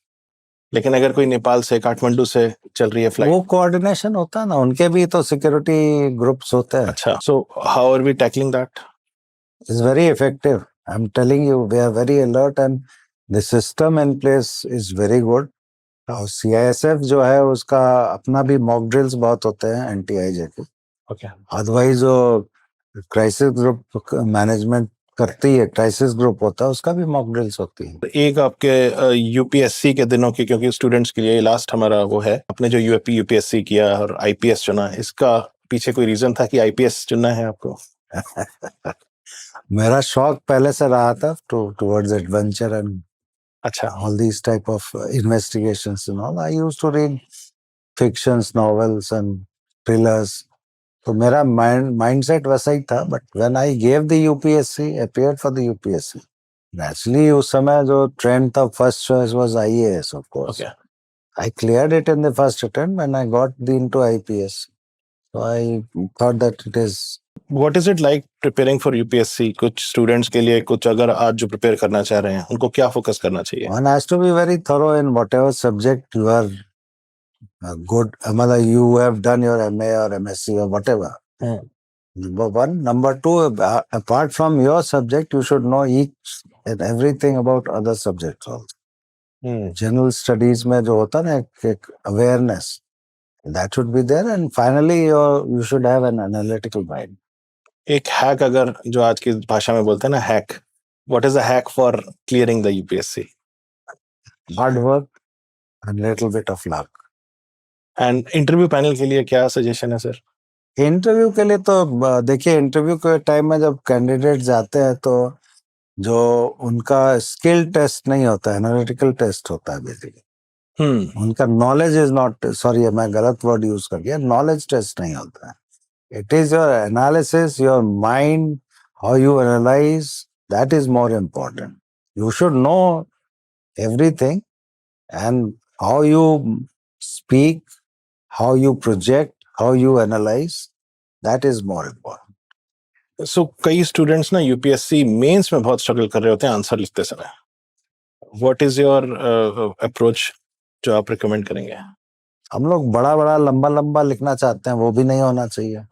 लेकिन अगर कोई नेपाल से, काठमांडू से चल रही है फ्लाइट, वो कोऑर्डिनेशन होता है ना, उनके भी तो सिक्योरिटी ग्रुप्स होते हैं। अच्छा, so how are we tackling that? It's very effective, I am telling you, we are very alert and the system in place is very good. और सीआईएसएफ जो है उसका अपना भी मॉक ड्रिल्स बहुत होते हैं एंटी हाईजैकिंग। ओके। अदरवाइज जो क्राइसिस ग्रुप मैनेजमेंट करती है, क्राइसिस ग्रुप होता है, उसका भी मॉक ड्रिल्स होती है। एक आपके यूपीएससी के दिनों की, क्योंकि स्टूडेंट्स के लिए लास्ट हमारा वो है, आपने जो यूपीएससी किया और आईपीएस चुना, इसका पीछे कोई रीजन था कि आईपीएस चुनना है आपको? मेरा शौक पहले से रहा था टुवर्ड्स एडवेंचर एंड अच्छा, all these type of investigations and all. I used to read fictions, novels and thrillers. तो मेरा mindset वैसा ही था, but when I gave the UPSC, appeared for the UPSC, naturally उस समय जो trend था, first choice was IAS, of course. Okay. I cleared it in the first attempt and I got into IPS. So I thought that it is. What is it like preparing for UPSC? कुछ students के लिए, कुछ अगर आज जो prepare करना चाह रहे हैं, उनको क्या फोकस करना चाहिए? One has to be very thorough in whatever subject you are good. मतलब you have done your MA or MSc or whatever. Number one. Number two, apart from your subject, you should know each and everything about other subjects also. General studies में जो होता है ना एक awareness, that should be there, and finally you should have an analytical mind. एक hack अगर जो आज की भाषा में बोलते हैं ना hack, what is a hack for clearing the UPSC? Hard work and little bit of luck. And interview panel के लिए क्या सजेशन है सर? इंटरव्यू के लिए तो देखिए, इंटरव्यू के टाइम में जब कैंडिडेट जाते हैं तो जो उनका स्किल टेस्ट नहीं होता है, एनालिटिकल टेस्ट होता है बेसिकली. उनका नॉलेज इज नॉट, सॉरी मैं गलत वर्ड यूज कर गया, नॉलेज टेस्ट नहीं होता है. It is your analysis, your mind, how you analyse, that is more important. You should know everything, and how you speak, how you project, how you analyze, that is more important. सो कई students ना UPSC mains में बहुत struggle कर रहे होते हैं answer लिखते समय. व्हाट इज योर अप्रोच जो आप रिकमेंड करेंगे? हम लोग बड़ा बड़ा लंबा लंबा लिखना चाहते हैं, वो भी नहीं होना चाहिए.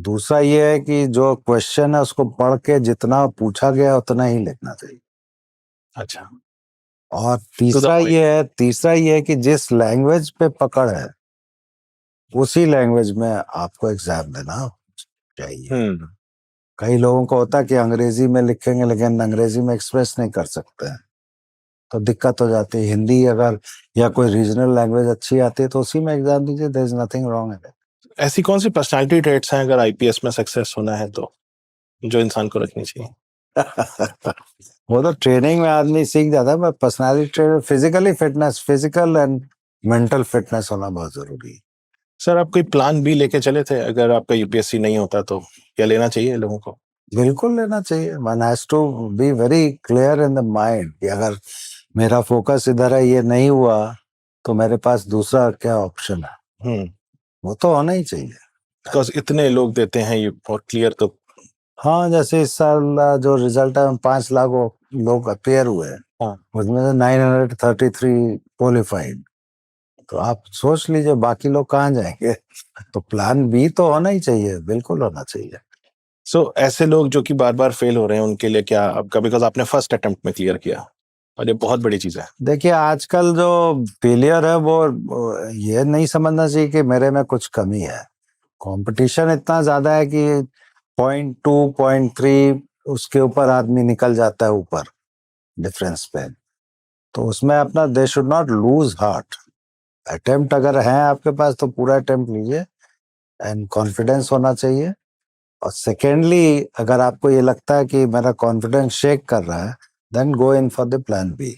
दूसरा ये है कि जो क्वेश्चन है उसको पढ़ के जितना पूछा गया उतना ही लिखना चाहिए. अच्छा. और तीसरा ये है कि जिस लैंग्वेज पे पकड़ है उसी लैंग्वेज में आपको एग्जाम देना चाहिए. कई लोगों को होता है कि अंग्रेजी में लिखेंगे लेकिन अंग्रेजी में एक्सप्रेस नहीं कर सकते हैं, तो दिक्कत हो जाती है. हिंदी अगर या कोई रीजनल लैंग्वेज अच्छी आती है तो उसी में एग्जाम दीजिए, there is nothing wrong in it. ऐसी कौन सी पर्सनालिटी ट्रेट्स हैं अगर आईपीएस में सक्सेस होना है तो जो इंसान को रखनी चाहिए? वो तो ट्रेनिंग में आदमी सीख जाता है, पर personality trait, physically fitness, physical and mental fitness होना बहुत जरूरी है. सर आप कोई प्लान बी लेके चले थे अगर आपका यूपीएससी नहीं होता तो? क्या लेना चाहिए लोगों को? बिल्कुल लेना चाहिए. One has to be very clear in the mind कि अगर मेरा फोकस इधर है, ये नहीं हुआ तो मेरे पास दूसरा क्या ऑप्शन है. वो तो होना ही चाहिए. बिकॉज इतने लोग देते हैं ये और क्लियर तो. हाँ, जैसे इस साल जो रिजल्ट है 5 लाख लोग अपेयर हुए हैं, उसमें से 933 क्वालिफाइड. तो आप सोच लीजिए बाकी लोग कहाँ जाएंगे. तो प्लान बी तो होना ही चाहिए, बिल्कुल होना चाहिए. सो ऐसे लोग जो कि बार बार फेल हो रहे हैं उनके लिए क्या आपका, बिकॉज आपने फर्स्ट अटेम्प्ट में क्लियर किया और ये बहुत बड़ी चीज है. देखिए, आजकल जो फेलियर है वो ये नहीं समझना चाहिए कि मेरे में कुछ कमी है. कंपटीशन इतना ज्यादा है कि 0.2 0.3 उसके ऊपर आदमी निकल जाता है ऊपर डिफरेंस पे. तो उसमें अपना they should not lose heart. Attempt अगर है आपके पास तो पूरा अटेम्प्ट लीजिए एंड कॉन्फिडेंस होना चाहिए. और सेकेंडली, अगर आपको ये लगता है कि मेरा कॉन्फिडेंस शेक कर रहा है, then go in for the plan B.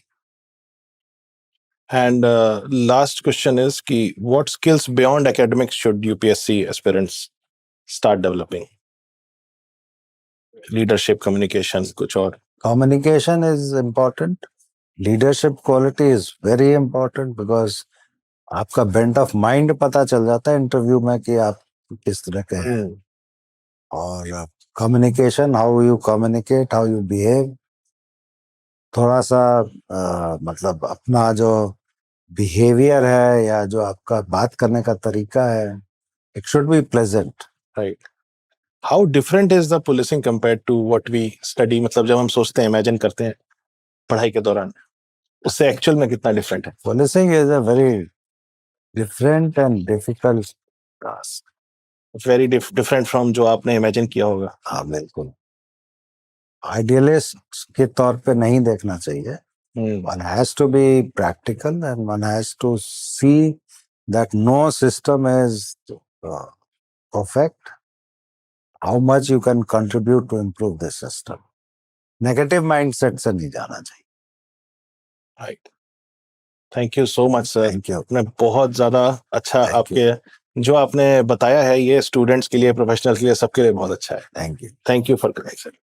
And last question is कि what skills beyond academics should UPSC aspirants start developing? Leadership, communication, कुछ और? Communication is important. Leadership quality is very important because आपका bent of mind पता चल जाता है interview में कि आप किस तरह के हैं. और communication, how you communicate, how you behave, थोड़ा सा मतलब अपना जो बिहेवियर है या जो आपका बात करने का तरीका है, it should be pleasant. Right. How different is the policing compared to what we study? मतलब जब हम सोचते हैं, इमेजिन करते हैं पढ़ाई के दौरान, उससे एक्चुअल में कितना डिफरेंट है? Policing is a very different and difficult task. Very different from जो आपने इमेजिन किया होगा. हाँ, बिल्कुल. आइडियलिस्ट के तौर पे नहीं देखना चाहिए. One has to be practical and one has to see that no system is perfect. How much you can contribute to improve the system. Negative mindset से नहीं जाना चाहिए. Right. Thank you so much sir. Thank you. आपने बहुत ज्यादा अच्छा Thank आपके जो आपने बताया है ये स्टूडेंट्स के लिए, प्रोफेशनल्स के लिए, सबके लिए बहुत अच्छा है. Thank you. Thank you for coming sir.